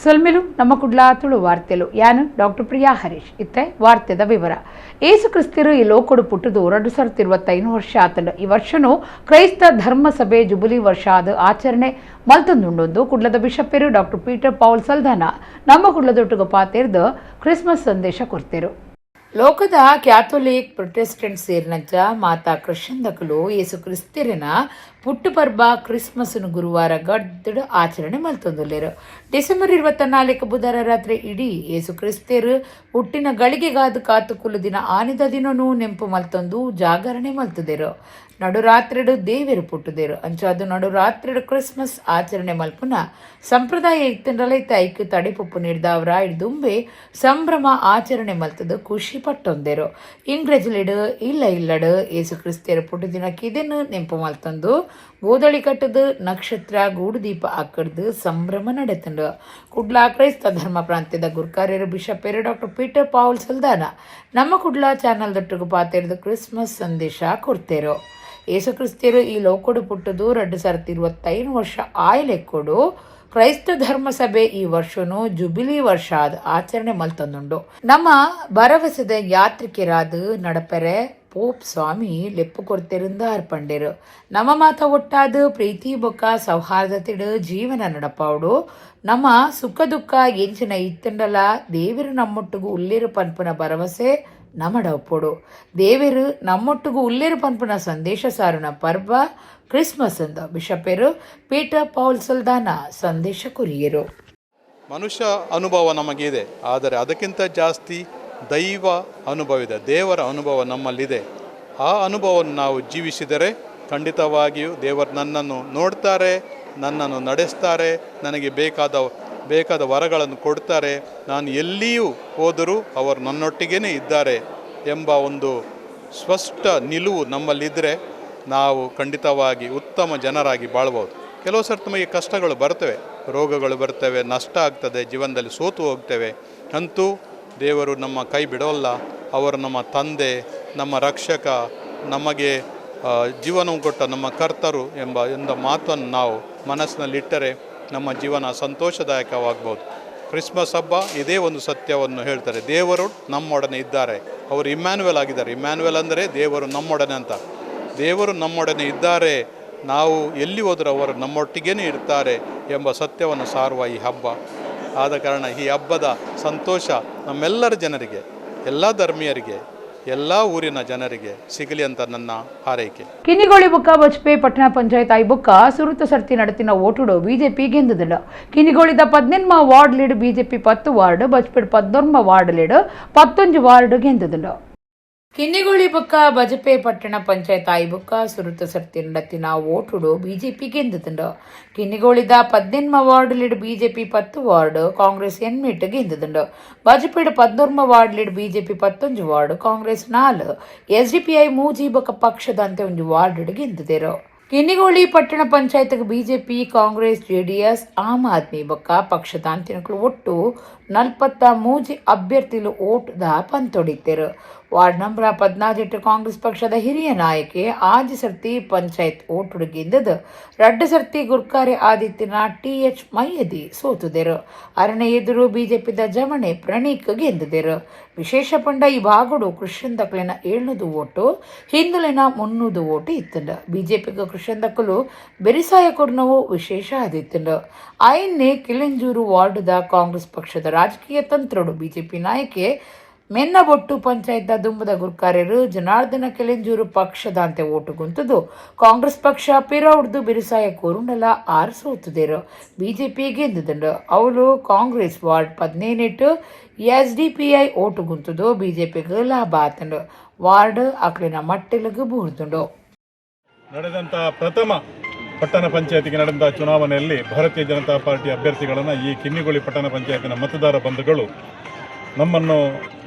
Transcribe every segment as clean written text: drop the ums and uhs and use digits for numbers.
ಸೊಲ್ಮೆಲು ನಮ್ಮ ಕುಡ್ಲ ತುಳು ವಾರ್ತೆಲು ಯಾನು ಡಾಕ್ಟರ್ ಪ್ರಿಯಾ ಹರೀಶ್ ಇತ್ತೆ ವಾರ್ತೆದ ವಿವರ. ಏಸು ಕ್ರಿಸ್ತಿರು ಈ ಲೋಕಡು ಪುಟ್ಟದು 2025 ವರ್ಷ ಆತಂಡ. ಈ ವರ್ಷನೂ ಕ್ರೈಸ್ತ ಧರ್ಮ ಸಭೆ ಜುಬಿಲಿ ವರ್ಷ ಆದ ಆಚರಣೆ ಮಲ್ತೊಂದುಂಡೊಂದು ಕುಡ್ಲದ ಬಿಷಪ್ಪರು ಡಾಕ್ಟರ್ ಪೀಟರ್ ಪೌಲ್ ಸಲ್ದಾನ ನಮ್ಮ ಕುಡ್ಲದೊಟ್ಟಿಗೆ ಪಾತೆರ್ದು ಕ್ರಿಸ್ಮಸ್ ಸಂದೇಶ ಕೊಡ್ತೇರು. ಲೋಕದ ಕ್ಯಾಥೋಲಿಕ್ ಪ್ರೊಟೆಸ್ಟೆಂಟ್ ಸೇರಿನಂಚ ಮಾತಾ ಕ್ರಿಶ್ಚಿಯನ್ದಕಲು ಯೇಸು ಕ್ರಿಸ್ತಿರನ ಪುಟ್ಟುಪರ್ಬ ಕ್ರಿಸ್ಮಸ್ನು ಗುರುವಾರ ಗಡ್ಡ ಆಚರಣೆ ಮಲ್ತೊಂದುಲ್ಲೇರು. ಡಿಸೆಂಬರ್ 24 ಬುಧವಾರ ರಾತ್ರಿ ಇಡೀ ಯೇಸು ಕ್ರಿಸ್ತೇರು ಹುಟ್ಟಿನ ಗಳಿಗೆಗಾದ ಕಾತುಕುಲು ದಿನ ಆನಿದ ದಿನನೂ ನೆಂಪು ಮಲ್ತೊಂದು ಜಾಗರಣೆ ಮಲ್ತದೇರು. ನಡುರಾತ್ರಿಡು ದೇವೇರು ಪುಟ್ಟದೇರು ಅಂಚಾದು ನಡುರಾತ್ರಿಡು ಕ್ರಿಸ್ಮಸ್ ಆಚರಣೆ ಮಲ್ಪುನ ಸಂಪ್ರದಾಯ ಇತ್ತಂಡಲೈತ ಐಕ್ಯ ತಡೆಪೊಪ್ಪು ನೀಡಿದವರ ಇಡ್ದುಂಬೆ ಸಂಭ್ರಮ ಆಚರಣೆ ಮಲ್ತದು ಖುಷಿ ಪಟ್ಟೊಂದೇರು. ಇಂಗ್ರೆಜ್ಲಿಡು ಇಲ್ಲಡು ಏಸು ಕ್ರಿಸ್ತೇರು ಪುಟ್ಟು ದಿನಕ್ಕೆ ಇದನ್ನು ನೆಂಪು ಮಲ್ತಂದು ಗೋದಳಿ ಕಟ್ಟದು ನಕ್ಷತ್ರ ಗೂಡು ದೀಪ ಹಾಕಡ್ದು ಸಂಭ್ರಮ ನಡೆತಂಡು. ಕುಡ್ಲ ಕ್ರೈಸ್ತ ಧರ್ಮ ಪ್ರಾಂತ್ಯದ ಗುರ್ಕಾರ್ಯರು ಬಿಷಪ್ಪೇರು ಡಾಕ್ಟರ್ ಪೀಟರ್ ಪೌಲ್ ಸಲ್ದಾನ ನಮ್ಮ ಕುಡ್ಲ ಚಾನಲ್ ದೊಟ್ಟಿಗೆ ಪಾತೆರ್ದು ಕ್ರಿಸ್ಮಸ್ ಸಂದೇಶ ಕೊಡ್ತೇರು. ಏಸು ಕ್ರಿಸ್ತಿಯರು ಈ ಲೋಕಡು ಪುಟ್ಟದು 2025 ವರ್ಷ ಆಯ್ಲೆಕ್ಕೊಡು ಕ್ರೈಸ್ತ ಧರ್ಮ ಸಭೆ ಈ ವರ್ಷನೂ ಜುಬಿಲಿ ವರ್ಷ ಆದ ಆಚರಣೆ ಮಲ್ತೊಂದುಂಡು. ನಮ್ಮ ಭರವಸೆದ ಯಾತ್ರಿಕರಾದ ನಡಪೆರೆ ಪೋಪ್ ಸ್ವಾಮಿ ಲೆಪ್ಪು ಕೊಡ್ತಿರಿಂದ ಅರ್ಪಂಡೇರು. ನಮ್ಮ ಮಾತ ಒಟ್ಟಾದ ಪ್ರೀತಿ ಬೊಕ್ಕ ಸೌಹಾರ್ದತೆಡು ಜೀವನ ನಡಪಾವಡು. ನಮ್ಮ ಸುಖ ದುಃಖ ಎಂಚಿನ ಇತ್ತಂಡಲ ದೇವರು ನಮ್ಮೊಟ್ಟಿಗೂ ಉಲ್ಲೇರು ಪನ್ಪುನ ಭರವಸೆ ನಮಡಪ್ಪೊಡು. ದೇವರು ನಮ್ಮೊಟ್ಟಿಗೂ ಉಲ್ಲೇರು ಪನ್ಪುನ ಸಂದೇಶ ಸಾರುನ ಪರ್ವ ಕ್ರಿಸ್ಮಸ್ ಅಂದ ಬಿಷಪ್ಪರು ಪೀಟರ್ ಪೌಲ್ ಸಲ್ದಾನ ಸಂದೇಶ ಕುರಿಯರು. ಮನುಷ್ಯ ಅನುಭವ ನಮಗಿದೆ, ಆದರೆ ಅದಕ್ಕಿಂತ ಜಾಸ್ತಿ ದೈವ ಅನುಭವ ಇದೆ, ದೇವರ ಅನುಭವ ನಮ್ಮಲ್ಲಿದೆ. ಆ ಅನುಭವವನ್ನು ನಾವು ಜೀವಿಸಿದರೆ ಖಂಡಿತವಾಗಿಯೂ ದೇವರು ನನ್ನನ್ನು ನೋಡ್ತಾರೆ, ನನ್ನನ್ನು ನಡೆಸ್ತಾರೆ, ನನಗೆ ಬೇಕಾದ ವರಗಳನ್ನು ಕೊಡ್ತಾರೆ. ನಾನು ಎಲ್ಲಿಯೂ ಹೋದರೂ ಅವರು ನನ್ನೊಟ್ಟಿಗೇ ಇದ್ದಾರೆ ಎಂಬ ಒಂದು ಸ್ಪಷ್ಟ ನಿಲುವು ನಮ್ಮಲ್ಲಿದ್ದರೆ ನಾವು ಖಂಡಿತವಾಗಿ ಉತ್ತಮ ಜನರಾಗಿ ಬಾಳ್ಬೋದು. ಕೆಲವು ಸರ್ತಿ ನಮಗೆ ಕಷ್ಟಗಳು ಬರ್ತವೆ, ರೋಗಗಳು ಬರ್ತವೆ, ನಷ್ಟ ಆಗ್ತದೆ, ಜೀವನದಲ್ಲಿ ಸೋತು ಹೋಗ್ತೇವೆ. ಅಂತೂ ದೇವರು ನಮ್ಮ ಕೈ ಬಿಡೋಲ್ಲ. ಅವರು ನಮ್ಮ ತಂದೆ, ನಮ್ಮ ರಕ್ಷಕ, ನಮಗೆ ಜೀವನ ಕೊಟ್ಟ ನಮ್ಮ ಕರ್ತರು ಎಂಬ ಮಾತನ್ನು ನಾವು ಮನಸ್ಸಿನಲ್ಲಿಟ್ಟರೆ ನಮ್ಮ ಜೀವನ ಸಂತೋಷದಾಯಕವಾಗ್ಬೋದು. ಕ್ರಿಸ್ಮಸ್ ಹಬ್ಬ ಇದೇ ಒಂದು ಸತ್ಯವನ್ನು ಹೇಳ್ತಾರೆ, ದೇವರು ನಮ್ಮೊಡನೆ ಇದ್ದಾರೆ. ಅವರು ಇಮ್ಯಾನ್ಯುವೆಲ್ ಆಗಿದ್ದಾರೆ. ಇಮ್ಯಾನ್ಯುವೆಲ್ ಅಂದರೆ ದೇವರು ನಮ್ಮೊಡನೆ ಅಂತ. ದೇವರು ನಮ್ಮೊಡನೆ ಇದ್ದಾರೆ, ನಾವು ಎಲ್ಲಿ ಹೋದರೂ ಅವರು ನಮ್ಮೊಟ್ಟಿಗೇ ಇರ್ತಾರೆ ಎಂಬ ಸತ್ಯವನ್ನು ಸಾರುವ ಈ ಹಬ್ಬ. ಆದ ಕಾರಣ ಈ ಹಬ್ಬದ ಸಂತೋಷ ನಮ್ಮೆಲ್ಲರ ಜನರಿಗೆ, ಎಲ್ಲ ಧರ್ಮೀಯರಿಗೆ, ಎಲ್ಲ ಊರಿನ ಜನರಿಗೆ ಸಿಗಲಿ ಅಂತ ನನ್ನ ಹಾರೈಕೆ. ಕಿನಿಗೋಳಿ ಬುಕ್ಕ ಬಜ್ಪೆ ಪಟ್ಟಣ ಪಂಚಾಯತ್ ಐ ಬುಕ್ಕ ಸುರುತ ಸರ್ತಿ ನಡೆತಿನ ಓಟುಡು ಬಿಜೆಪಿ ಗೆಂದುದಿಲ್ಲ. ಕಿನಿಗೋಳಿದ 18 ವಾರ್ಡ್ ಲೀಡ್ ಬಿಜೆಪಿ 10 ವಾರ್ಡ್, ಬಜ್ಪೇಡ್ 14 ವಾರ್ಡ್ ಲೀಡ್ 11 ವಾರ್ಡ್ ಗೆಂದುದಿಲ್ಲ. ಕಿನ್ನಿಗೋಳಿ ಬುಕ್ಕ ಬಜಪೆ ಪಟ್ಟಣ ಪಂಚಾಯತ್ ಐ ಬುಕ್ಕ ಸುರುತ ಸರ್ತಿ ನಡೆತಿನ ಓಟುಡು ಬಿಜೆಪಿ ಗೆಂದುದುಂಡು. ಕಿನ್ನಿಗೋಳಿದ 18 ward lead BJP 10 ward, Congress 8 ಗೆಂದುದುಂಡು. ಬಜಪೇಡ್ 14 ward lead BJP 11 ward, Congress 4, SDPI ಮೂಜಿ ಬೊಕ್ಕ ಪಕ್ಷದಂತೆ 1 ವಾರ್ಡ್ ಗೆಂದುದೇರು. ಕಿನ್ನಿಗೋಳಿ ಪಟ್ಟಣ panchayat BJP, Congress, JDS, Aam Aadmi ಬೊಕ್ಕ ಪಕ್ಷದ ಅಂತಿನಗಳು ಒಟ್ಟು 43 ಅಭ್ಯರ್ಥಿಗಳು ಓಟ್ದ ಪಂತೊಡಿತೇರು. ವಾರ್ಡ್ ನಂಬರ್ 14 ಕಾಂಗ್ರೆಸ್ ಪಕ್ಷದ ಹಿರಿಯ ನಾಯಕಿ ಆಜಿ ಸರ್ತಿ ಪಂಚಾಯತ್ ಓಟುಡು ಗೆದ್ದದು. 2 ಸರ್ತಿ ಗುರ್ಕಾರೆ ಆದಿತ್ಯನ TH ಮೈಯದಿ ಸೋತುದೇರು. ಅರಣ್ಯ ಎದುರು ಬಿಜೆಪಿದ ಜಮಣೆ ಪ್ರಣೀಕ್ ಗೆದ್ದುದೇರು. ವಿಶೇಷ ಪಂಡ ಈ ಭಾಗಡು ಕ್ರಿಶ್ಚಿಯನ್ ದಕ್ಕಲಿನ 700 ಓಟು, ಹಿಂದುಲಿನ 300 ಓಟು ಇತ್ತಂಡು. ಬಿಜೆಪಿಗೆ ಕ್ರಿಶ್ಚಿಯನ್ ದಕ್ಕಲು ಬೆರಿಸಾಯ ಕೊರ್ನವು ವಿಶೇಷ ಆದಿತ್ತಂಡು. ಐನ್ನೇ ಕಿಲೆಂಜೂರು ವಾರ್ಡ್ದ ಕಾಂಗ್ರೆಸ್ ಪಕ್ಷದ ರಾಜಕೀಯ ತಂತ್ರಡು ಬಿಜೆಪಿ ನಾಯಕಿ ಮೆನ್ನಬೊಟ್ಟು ಪಂಚಾಯತ್ ದುಂಬದ ಗುರ್ಕಾರ್ಯರು ಜನಾರ್ದನ ಕೆಲೆಂಜೂರು ಪಕ್ಷದಂತೆ ಓಟು ಗುಂತದು. ಕಾಂಗ್ರೆಸ್ ಪಕ್ಷ ಪಿರೌಡ್ದು ಬಿರುಸಾಯ ಕೋರುಂಡಲ 6 ಸೋತುದೇರು. ಬಿಜೆಪಿ ಗೆದ್ದುದುಂಡು. ಅವಳು ಕಾಂಗ್ರೆಸ್ ವಾರ್ಡ್ 17 ಎಸ್ಡಿಪಿಐ ಓಟು ಗುಂತದು. ಬಿಜೆಪಿಗೆ ಲಾಭ ಆತಂಡು. ವಾರ್ಡ್ ಅಕ್ಲಿನ ಮಟ್ಟಿಲಿಗೆ ಬೂರ್ದುಂಡು. ನಡೆದಂಥ ಪ್ರಥಮ ಪಟ್ಟಣ ಪಂಚಾಯತಿಗೆ ನಡೆದ ಚುನಾವಣೆಯಲ್ಲಿ ಭಾರತೀಯ ಜನತಾ ಪಾರ್ಟಿ ಅಭ್ಯರ್ಥಿಗಳನ್ನು ಈ ಕಿನ್ನಿಗೋಳಿ ಪಟ್ಟಣ ಪಂಚಾಯತಿನ ಮತದಾರ ಬಂಧುಗಳು ನಮ್ಮನ್ನು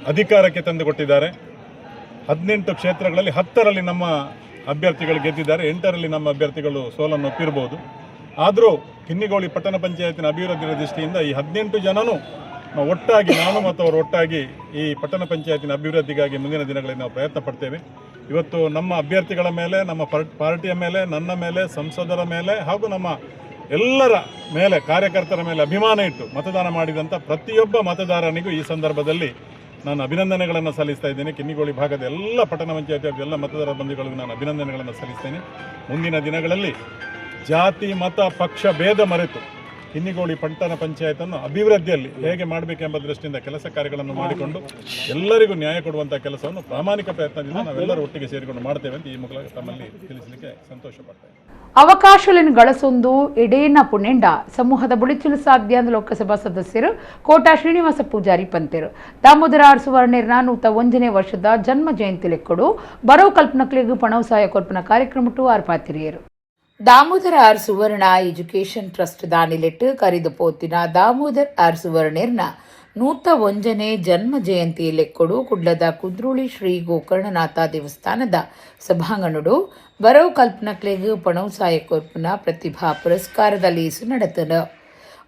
ಅಧಿಕಾರಕ್ಕೆ ತಂದುಕೊಟ್ಟಿದ್ದಾರೆ. 18 ಕ್ಷೇತ್ರಗಳಲ್ಲಿ 10ರಲ್ಲಿ ನಮ್ಮ ಅಭ್ಯರ್ಥಿಗಳು ಗೆದ್ದಿದ್ದಾರೆ, 8ರಲ್ಲಿ ನಮ್ಮ ಅಭ್ಯರ್ಥಿಗಳು ಸೋಲನ್ನು ಒಪ್ಪಿರ್ಬೋದು. ಆದರೂ ಕಿನ್ನಿಗೋಳಿ ಪಟ್ಟಣ ಪಂಚಾಯತಿನ ಅಭಿವೃದ್ಧಿಯ ದೃಷ್ಟಿಯಿಂದ ಈ 18 ಜನನೂ ಒಟ್ಟಾಗಿ, ನಾನು ಮತ್ತು ಅವರು ಒಟ್ಟಾಗಿ ಈ ಪಟ್ಟಣ ಪಂಚಾಯತಿನ ಅಭಿವೃದ್ಧಿಗಾಗಿ ಮುಂದಿನ ದಿನಗಳಲ್ಲಿ ನಾವು ಪ್ರಯತ್ನ ಪಡ್ತೇವೆ. ಇವತ್ತು ನಮ್ಮ ಅಭ್ಯರ್ಥಿಗಳ ಮೇಲೆ, ನಮ್ಮ ಪಾರ್ಟಿಯ ಮೇಲೆ, ನನ್ನ ಮೇಲೆ, ಸಂಸದರ ಮೇಲೆ ಹಾಗೂ ನಮ್ಮ ಎಲ್ಲರ ಮೇಲೆ, ಕಾರ್ಯಕರ್ತರ ಮೇಲೆ ಅಭಿಮಾನ ಇಟ್ಟು ಮತದಾನ ಮಾಡಿದಂಥ ಪ್ರತಿಯೊಬ್ಬ ಮತದಾರನಿಗೂ ಈ ಸಂದರ್ಭದಲ್ಲಿ ನಾನು ಅಭಿನಂದನೆಗಳನ್ನು ಸಲ್ಲಿಸ್ತಾ ಇದ್ದೇನೆ. ಕಿನ್ನಿಗೋಳಿ ಭಾಗದ ಎಲ್ಲ ಪಟ್ಟಣ ಪಂಚಾಯತಿ ಎಲ್ಲ ಮತದಾರ ಬಂಧುಗಳಿಗೂ ನಾನು ಅಭಿನಂದನೆಗಳನ್ನು ಸಲ್ಲಿಸ್ತೇನೆ. ಮುಂದಿನ ದಿನಗಳಲ್ಲಿ ಜಾತಿ ಮತ ಪಕ್ಷ ಭೇದ ಮರೆತು ಕಿನ್ನಿಗೋಳಿ ಪಟ್ಟಣ ಪಂಚಾಯತನ್ನು ಅಭಿವೃದ್ಧಿಯಲ್ಲಿ ಹೇಗೆ ಮಾಡಬೇಕೆಂಬ ದೃಷ್ಟಿಯಿಂದ ಕೆಲಸ ಕಾರ್ಯಗಳನ್ನು ಮಾಡಿಕೊಂಡು ಎಲ್ಲರಿಗೂ ನ್ಯಾಯ ಕೊಡುವಂಥ ಕೆಲಸವನ್ನು ಪ್ರಾಮಾಣಿಕ ಪ್ರಯತ್ನದಿಂದ ನಾವೆಲ್ಲರೂ ಒಟ್ಟಿಗೆ ಸೇರಿಕೊಂಡು ಮಾಡ್ತೇವೆ ಅಂತ ಈ ಮೂಲಕ ತಮ್ಮಲ್ಲಿ ತಿಳಿಸಲಿಕ್ಕೆ ಸಂತೋಷ ಪಡ್ತೇವೆ. ಅವಕಾಶలను ಗಳಸೊಂದು ಎಡೇನ ಪುಣೆಂಡ ಸಮೂಹದ ಬುಳಿಚಲು ಸಾಧ್ಯ ಎಂದು ಲೋಕಸಭಾ ಸದಸ್ಯರು ಕೋಟಾ ಶ್ರೀನಿವಾಸ ಪೂಜಾರಿ ಪಂತರು ದಾಮೋದರ ಸುವರ್ಣೇರ್ನ 101ನೇ ವರ್ಷದ ಜನ್ಮ ಜಯಂತಿ ಲೆಕ್ಕಡು ಬರೋ ಕಲ್ಪನಕ್ಲೆಗು ಪಣವು ಸಹಾಯ ಕೊರ್ಪನ ಕಾರ್ಯಕ್ರಮಟು ಆರ್ಪಾತಿರಿಯರು. ದಾಮೋದರ ಸುವರ್ಣ ಎಜುಕೇಷನ್ ಟ್ರಸ್ಟ್ ದಾನಿಲೆಟ್ಟು ಕರಿದು ಪೋತಿನ ದಾಮೋದರ್ ಸುವರ್ಣೇರ್ನ 101ನೇ ಜನ್ಮ ಜಯಂತಿ ಲೆಕ್ಕಡು ಕುಡ್ಲದ ಕುದ್ರೋಳಿ ಶ್ರೀ ಗೋಕರ್ಣನಾಥ ದೇವಸ್ಥಾನದ ಸಭಾಂಗಣಡು ಬರವು ಕಲ್ಪನಕ್ಲೆಗು ಪಣವು ಸಹಾಯ ಕೊರ್ಪನ ಪ್ರತಿಭಾ ಪುರಸ್ಕಾರದ ಲೀಸು ನಡೆತದ.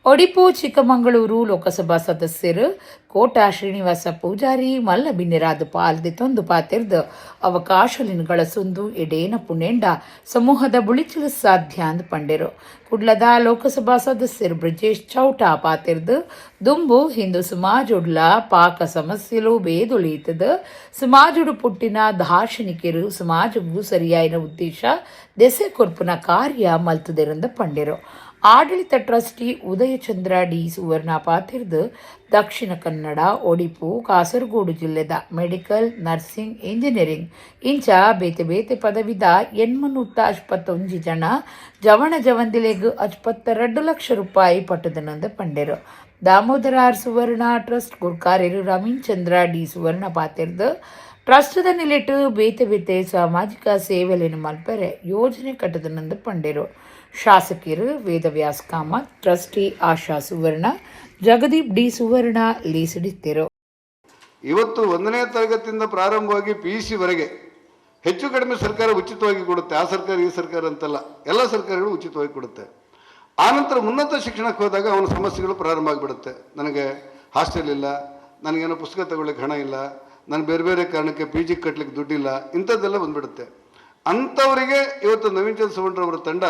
ಒಡಿಪು ಚಿಕ್ಕಮಗಳೂರು ಲೋಕಸಭಾ ಸದಸ್ಯರು ಕೋಟಾ ಶ್ರೀನಿವಾಸ ಪೂಜಾರಿ ಮಲ್ಲ ಬಿನ್ನೆರಾದು ಪಾಲ್ದೆ ತೊಂದು ಪಾತಿರ್ದು ಅವಕಾಶಲಿನ ಗಳಸೊಂದು ಎಡೇನ ಪುಣೆಂಡ ಸಮೂಹದ ಬುಳಿಚಲು ಸಾಧ್ಯ ಅಂದು ಪಂಡೆರು. ಕುಡ್ಲದ ಲೋಕಸಭಾ ಸದಸ್ಯರು ಬ್ರಿಜೇಶ್ ಚೌಟಾ ಪಾತಿರ್ದು ದುಂಬು ಹಿಂದೂ ಸಮಾಜುಡ್ಲ ಪಾಕ ಸಮಸ್ಯೆಲು ಬೇದುಳೀತದ ಸಮಾಜುಡು ಪುಟ್ಟಿನ ದಾರ್ಶನಿಕರು ಸಮಾಜಕ್ಕೂ ಸರಿಯಾಯಿನ ಉದ್ದೇಶ ದೆಸೆ ಕೊರ್ಪುನ ಕಾರ್ಯ ಮಲ್ತದೆರಂದು ಪಂಡೆರು. ಆಡಳಿತ ಟ್ರಸ್ಟಿ ಉದಯಚಂದ್ರ ಡಿ ಸುವರ್ಣ ಪಾತಿರ್ದು ದಕ್ಷಿಣ ಕನ್ನಡ, ಒಡಿಪು, ಕಾಸರಗೋಡು ಜಿಲ್ಲೆದ ಮೆಡಿಕಲ್, ನರ್ಸಿಂಗ್, ಇಂಜಿನಿಯರಿಂಗ್ ಇಂಚ ಬೇತೆ ಬೇತೆ ಪದವಿದ 851 ಜನ ಜವಣ ಜವಂದಿಲೆಗ್ 52 ಲಕ್ಷ ರೂಪಾಯಿ ಪಟ್ಟದನಂದು ಪಂಡೆರು. ದಾಮೋದರ ಸುವರ್ಣ ಟ್ರಸ್ಟ್ ಗುರ್ಕಾರ್ಯರು ರವೀನ್ ಚಂದ್ರ ಡಿ ಸುವರ್ಣ ಪಾತಿರ್ದು ಟ್ರಸ್ಟದ ನಿಲೆಟ್ಟು ಬೇತೆ ಬೇತೆ ಸಾಮಾಜಿಕ ಸೇವೆಯನ್ನು ಮಲ್ಪರೆ ಯೋಜನೆ ಕಟ್ಟದನಂದು ಪಂಡೆರು. ಶಾಸಕರು ವೇದವ್ಯಾಸ್ ಕಾಮತ್, ಟ್ರಸ್ಟಿ ಆಶಾ ಸುವರ್ಣ, ಜಗದೀಪ್ ಡಿ ಸುವರ್ಣ ಲೀಸಿಡಿತ್ತರು. ಇವತ್ತು 1ನೇ ತರಗತಿಯಿಂದ ಪ್ರಾರಂಭವಾಗಿ PUC ವರೆಗೆ ಹೆಚ್ಚು ಕಡಿಮೆ ಸರ್ಕಾರ ಉಚಿತವಾಗಿ ಕೊಡುತ್ತೆ. ಆ ಸರ್ಕಾರ ಈ ಸರ್ಕಾರ ಅಂತಲ್ಲ, ಎಲ್ಲ ಸರ್ಕಾರಗಳು ಉಚಿತವಾಗಿ ಕೊಡುತ್ತೆ. ಆನಂತರ ಉನ್ನತ ಶಿಕ್ಷಣಕ್ಕೆ ಹೋದಾಗ ಅವನ ಸಮಸ್ಯೆಗಳು ಪ್ರಾರಂಭ ಆಗಿಬಿಡುತ್ತೆ. ನನಗೆ ಹಾಸ್ಟೆಲ್ ಇಲ್ಲ, ನನಗೇನೋ ಪುಸ್ತಕ ತಗೊಳ್ಳಿಕ್ಕೆ ಹಣ ಇಲ್ಲ, ನಾನು ಬೇರೆ ಬೇರೆ ಕಾರಣಕ್ಕೆ PG ಕಟ್ಟಲಿಕ್ಕೆ ದುಡ್ಡಿಲ್ಲ, ಇಂಥದ್ದೆಲ್ಲ ಬಂದ್ಬಿಡುತ್ತೆ. ಅಂಥವರಿಗೆ ಇವತ್ತು ನವೀನ್ ಚಂದ್ರ ಸುವರ್ಣರವರ ತಂಡ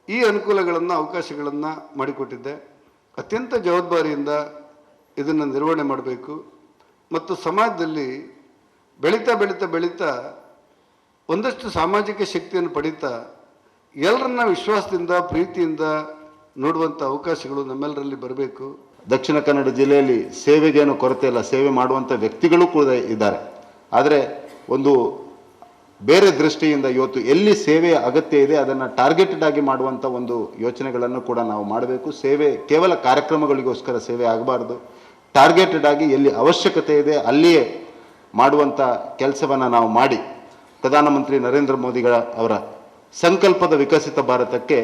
ಈ ಅನುಕೂಲಗಳನ್ನು, ಅವಕಾಶಗಳನ್ನು ಮಾಡಿಕೊಟ್ಟಿದ್ದೆ. ಅತ್ಯಂತ ಜವಾಬ್ದಾರಿಯಿಂದ ಇದನ್ನು ನಿರ್ವಹಣೆ ಮಾಡಬೇಕು ಮತ್ತು ಸಮಾಜದಲ್ಲಿ ಬೆಳೀತಾ ಬೆಳೀತಾ ಬೆಳೀತಾ ಒಂದಷ್ಟು ಸಾಮಾಜಿಕ ಶಕ್ತಿಯನ್ನು ಪಡೀತಾ ಎಲ್ಲರನ್ನ ವಿಶ್ವಾಸದಿಂದ ಪ್ರೀತಿಯಿಂದ ನೋಡುವಂಥ ಅವಕಾಶಗಳು ನಮ್ಮೆಲ್ಲರಲ್ಲಿ ಬರಬೇಕು. ದಕ್ಷಿಣ ಕನ್ನಡ ಜಿಲ್ಲೆಯಲ್ಲಿ ಸೇವೆಗೇನು ಕೊರತೆ ಇಲ್ಲ, ಸೇವೆ ಮಾಡುವಂಥ ವ್ಯಕ್ತಿಗಳು ಕೂಡ ಇದ್ದಾರೆ. ಆದರೆ ಒಂದು ಬೇರೆ ದೃಷ್ಟಿಯಿಂದ ಇವತ್ತು ಎಲ್ಲಿ ಸೇವೆಯ ಅಗತ್ಯ ಇದೆ ಅದನ್ನು ಟಾರ್ಗೆಟೆಡ್ ಆಗಿ ಮಾಡುವಂಥ ಒಂದು ಯೋಚನೆಗಳನ್ನು ಕೂಡ ನಾವು ಮಾಡಬೇಕು. ಸೇವೆ ಕೇವಲ ಕಾರ್ಯಕ್ರಮಗಳಿಗೋಸ್ಕರ ಸೇವೆ ಆಗಬಾರ್ದು. ಟಾರ್ಗೆಟೆಡ್ ಆಗಿ ಎಲ್ಲಿ ಅವಶ್ಯಕತೆ ಇದೆ ಅಲ್ಲಿಯೇ ಮಾಡುವಂಥ ಕೆಲಸವನ್ನು ನಾವು ಮಾಡಿ ಪ್ರಧಾನಮಂತ್ರಿ ನರೇಂದ್ರ ಅವರ ಸಂಕಲ್ಪದ ವಿಕಸಿತ ಭಾರತಕ್ಕೆ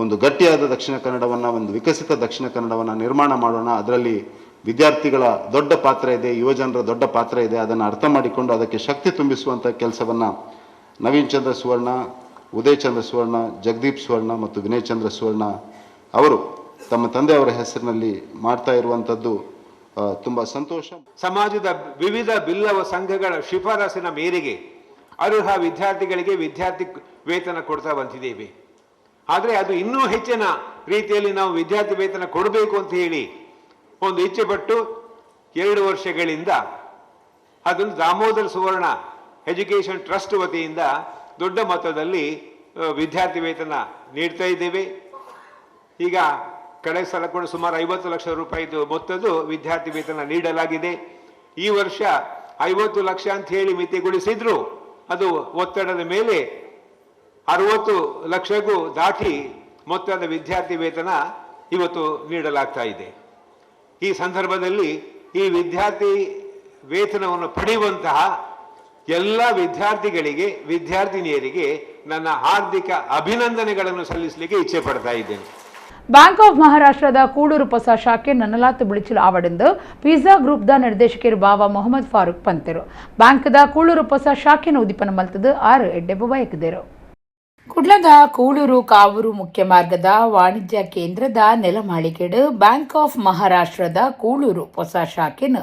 ಒಂದು ಗಟ್ಟಿಯಾದ ದಕ್ಷಿಣ ಕನ್ನಡವನ್ನು, ಒಂದು ವಿಕಸಿತ ದಕ್ಷಿಣ ಕನ್ನಡವನ್ನು ನಿರ್ಮಾಣ ಮಾಡೋಣ. ಅದರಲ್ಲಿ ವಿದ್ಯಾರ್ಥಿಗಳ ದೊಡ್ಡ ಪಾತ್ರ ಇದೆ, ಯುವಜನರ ದೊಡ್ಡ ಪಾತ್ರ ಇದೆ. ಅದನ್ನು ಅರ್ಥ ಮಾಡಿಕೊಂಡು ಅದಕ್ಕೆ ಶಕ್ತಿ ತುಂಬಿಸುವಂಥ ಕೆಲಸವನ್ನು ನವೀನ್ ಚಂದ್ರ ಸುವರ್ಣ, ಉದಯ್ ಚಂದ್ರ ಸುವರ್ಣ, ಜಗದೀಪ್ ಸುವರ್ಣ ಮತ್ತು ವಿನಯ್ ಚಂದ್ರ ಸುವರ್ಣ ಅವರು ತಮ್ಮ ತಂದೆಯವರ ಹೆಸರಿನಲ್ಲಿ ಮಾಡ್ತಾ ಇರುವಂಥದ್ದು ತುಂಬ ಸಂತೋಷ. ಸಮಾಜದ ವಿವಿಧ ಬಿಲ್ಲವ ಸಂಘಗಳ ಶಿಫಾರಸಿನ ಮೇರೆಗೆ ಅರ್ಹ ವಿದ್ಯಾರ್ಥಿಗಳಿಗೆ ವಿದ್ಯಾರ್ಥಿ ವೇತನ ಕೊಡ್ತಾ ಬಂದಿದ್ದೇವೆ. ಆದರೆ ಅದು ಇನ್ನೂ ಹೆಚ್ಚಿನ ರೀತಿಯಲ್ಲಿ ನಾವು ವಿದ್ಯಾರ್ಥಿ ವೇತನ ಕೊಡಬೇಕು ಅಂತ ಹೇಳಿ ಒಂದು ಇಚ್ಛೆ ಪಟ್ಟು 2 ವರ್ಷಗಳಿಂದ ಅದನ್ನು ದಾಮೋದರ ಸುವರ್ಣ ಎಜುಕೇಷನ್ ಟ್ರಸ್ಟ್ ವತಿಯಿಂದ ದೊಡ್ಡ ಮೊತ್ತದಲ್ಲಿ ವಿದ್ಯಾರ್ಥಿ ವೇತನ ನೀಡ್ತಾ ಇದ್ದೇವೆ. ಈಗ ಕಡೆ ಸಲ ಕೂಡ ಸುಮಾರು 50 ಲಕ್ಷ ರೂಪಾಯಿದು ಮೊತ್ತದ್ದು ವಿದ್ಯಾರ್ಥಿ ವೇತನ ನೀಡಲಾಗಿದೆ. ಈ ವರ್ಷ 50 ಲಕ್ಷ ಅಂತ ಹೇಳಿ ಮಿತಿಗೊಳಿಸಿದ್ರು ಅದು ಒತ್ತಡದ ಮೇಲೆ 60 ಲಕ್ಷಗೂ ದಾಟಿ ಮೊತ್ತದ ವಿದ್ಯಾರ್ಥಿ ವೇತನ ಇವತ್ತು ನೀಡಲಾಗ್ತಾ ಇದೆ. ಈ ಸಂದರ್ಭದಲ್ಲಿ ಈ ವಿದ್ಯಾರ್ಥಿ ವೇತನವನ್ನು ಪಡೆಯುವಂತಹ ಎಲ್ಲ ವಿದ್ಯಾರ್ಥಿಗಳಿಗೆ, ವಿದ್ಯಾರ್ಥಿನಿಯರಿಗೆ ನನ್ನ ಹಾರ್ದಿಕ ಅಭಿನಂದನೆಗಳನ್ನು ಸಲ್ಲಿಸಲಿಕ್ಕೆ ಇಚ್ಛೆ ಪಡ್ತಾ ಇದ್ದೇನೆ. ಬ್ಯಾಂಕ್ ಆಫ್ ಮಹಾರಾಷ್ಟ್ರದ ಕೂಳೂರು ಹೊಸ ಶಾಖೆ ನನ್ನಲಾತು ಬಿಳಿಚಲು ಆವಡಿಂದು ಪಿಜ್ಜಾ ಗ್ರೂಪ್ದ ನಿರ್ದೇಶಕರು ಬಾವ ಮೊಹಮ್ಮದ್ ಫಾರೂಕ್ ಪಂತರು. ಬ್ಯಾಂಕ್ದ ಕೂಳೂರು ಹೊಸ ಶಾಖೆನ ಉದ್ದೀಪನ ಮಲ್ತದು 6 ಎಡ್ಡೆಬ್ಬ ಬಯಕಿದರು. ಕುಡ್ಲದ ಕೂಳೂರು ಕಾವೂರು ಮುಖ್ಯ ಮಾರ್ಗದ ವಾಣಿಜ್ಯ ಕೇಂದ್ರದ ನೆಲಮಾಳಿಗೆಡು ಬ್ಯಾಂಕ್ ಆಫ್ ಮಹಾರಾಷ್ಟ್ರದ ಕೂಳೂರು ಹೊಸ ಶಾಖೆನ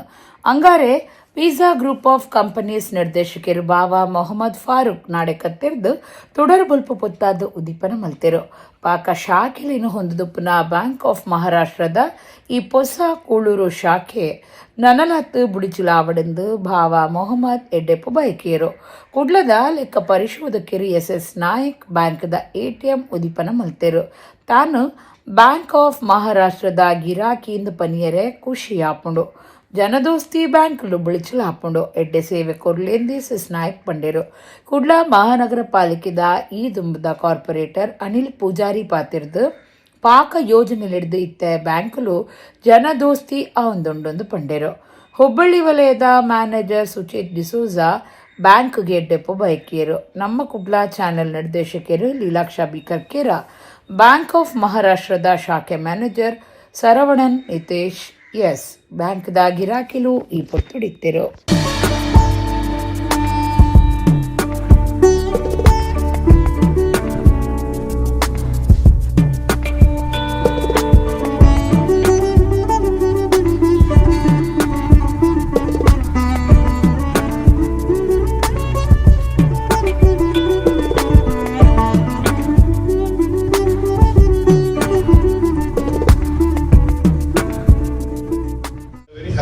ಅಂಗಾರೆ ಪಿಜ್ಜಾ ಗ್ರೂಪ್ ಆಫ್ ಕಂಪನೀಸ್ ನಿರ್ದೇಶಕರು ಬಾವಾ ಮೊಹಮ್ಮದ್ ಫಾರೂಕ್ ನಾಡೆ ಕತ್ತೆರ್ದು തുടർಬುಲ್ಪ ಪೊತ್ತಾದ ಉದೀಪನ ಮಲ್ತೆರು ಪಾಕ ಶಾಖೆಲಿನ ಹೊಂದದುಪ್ಪುನ ಬ್ಯಾಂಕ್ ಆಫ್ ಮಹಾರಾಷ್ಟ್ರದ ಈ ಹೊಸ ಕೂಳೂರು ಶಾಖೆ ನನಲತ್ತು ಬುಡಿಚುಲಾವಡೆಂದು ಬಾವಾ ಮೊಹಮ್ಮದ್ ಎಡ್ಡೆಪ್ಪು ಬಯಕೆಯರು ಕುಡ್ಲದ ಲೆಕ್ಕ ಪರಿಶೋಧಕರು SS ನಾಯಕ್ ಬ್ಯಾಂಕ್ದ ATM ಉದೀಪನ ಮಲ್ತೆರು ತಾನು ಬ್ಯಾಂಕ್ ಆಫ್ ಮಹಾರಾಷ್ಟ್ರದ ಗಿರಾಕಿಯಿಂದ ಪನಿಯರೆ ಖುಷಿ ಆಪುಂಡು ಜನದೋಸ್ತಿ ಬ್ಯಾಂಕ್ಲು ಬಿಳಿಚಲು ಹಾಪುಂಡು ಎಡ್ಡೆ ಸೇವೆ ಕೊರ್ಲೆಂದಿ SS ನಾಯಕ್ ಪಂಡೇರು ಕುಡ್ಲ ಮಹಾನಗರ ಪಾಲಿಕೆದ ಈ ದುಂಬದ ಕಾರ್ಪೊರೇಟರ್ ಅನಿಲ್ ಪೂಜಾರಿ ಪಾತಿರ್ದು ಪಾಕ ಯೋಜನೆಲಿಡ್ದು ಇತ್ತೆ ಬ್ಯಾಂಕ್ಲು ಜನದೋಸ್ತಿ ಒಂದೊಂದೊಂದು ಪಂಡೇರು ಹುಬ್ಬಳ್ಳಿ ವಲಯದ ಮ್ಯಾನೇಜರ್ ಸುಚಿತ್ ಡಿಸೋಜಾ ಬ್ಯಾಂಕ್ಗೆ ಎಡ್ಡೆಪ್ಪು ಬಯಕಿಯರು ನಮ್ಮ ಕುಡ್ಲ ಚಾನೆಲ್ ನಿರ್ದೇಶಕರು ಲೀಲಾಕ್ಷ ಬಿಕರ್ಕೇರ ಬ್ಯಾಂಕ್ ಆಫ್ ಮಹಾರಾಷ್ಟ್ರದ ಶಾಖೆ ಮ್ಯಾನೇಜರ್ ಸರವಣನ್ ನಿತೇಶ್ ಬ್ಯಾಂಕ್ದ ಗಿರಾಕಿಲು ಈ ಪೊತ್ತುಡಿತ್ತಿರು.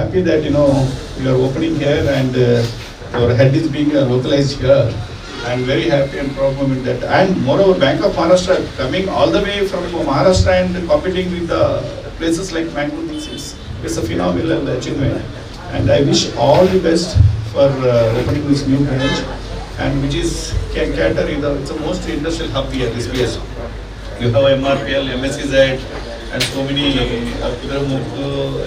Happy that you are opening here and your head is being localized here, and very happy and proud moment that, and moreover Bank of Maharashtra coming all the way from Maharashtra and competing with the places like Mangalore. It's a phenomenal achievement, and I wish all the best for opening this new branch, and which is can cater it's the most industrial hub here, this place. You have MRPL, MSEZ, and so many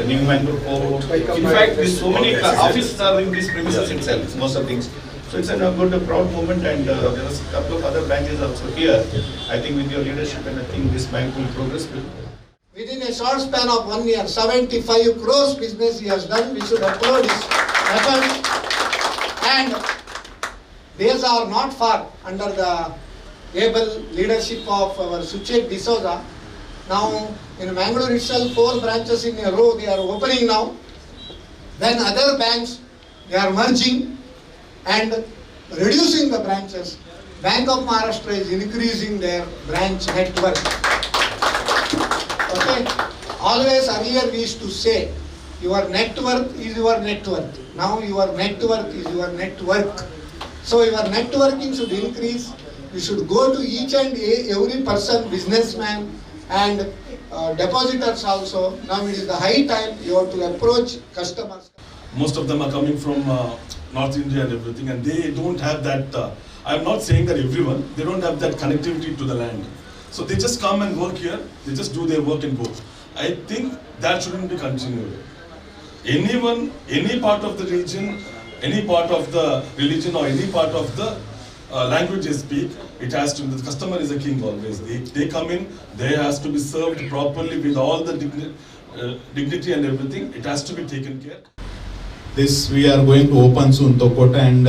New Mangalore Port. In fact, there's so many offices are in these premises itself, most of things. So it's a good, proud moment, and there are a couple of other branches also here. I think with your leadership, and I think this bank will progress. Within a short span of 1 year, 75 crores business he has done. We should applaud his efforts. And these are not far under the able leadership of our Suchet D'Souza. Now in Mangalore itself, 4 branches in a row they are opening now. Then other banks, they are merging and reducing the branches. Bank of Maharashtra is increasing their branch network. Okay. Always earlier we used to say, your net worth is your net worth. Now your net worth is your network. So your networking should increase. You should go to each and every person, businessman, and depositors also. Now it is the high time you have to approach customers. Most of them are coming from North India and everything, and they don't have that. I'm not saying that everyone, they don't have that connectivity to the land. So they just come and work here, they just do their work and go. I think that shouldn't be continued. Anyone, any part of the region, any part of the religion, or any part of the language they speak, it has to, the customer is a king always. They come in, they has to be served properly with all the dignity and everything. It has to be taken care. This we are going to open soon, Tokota and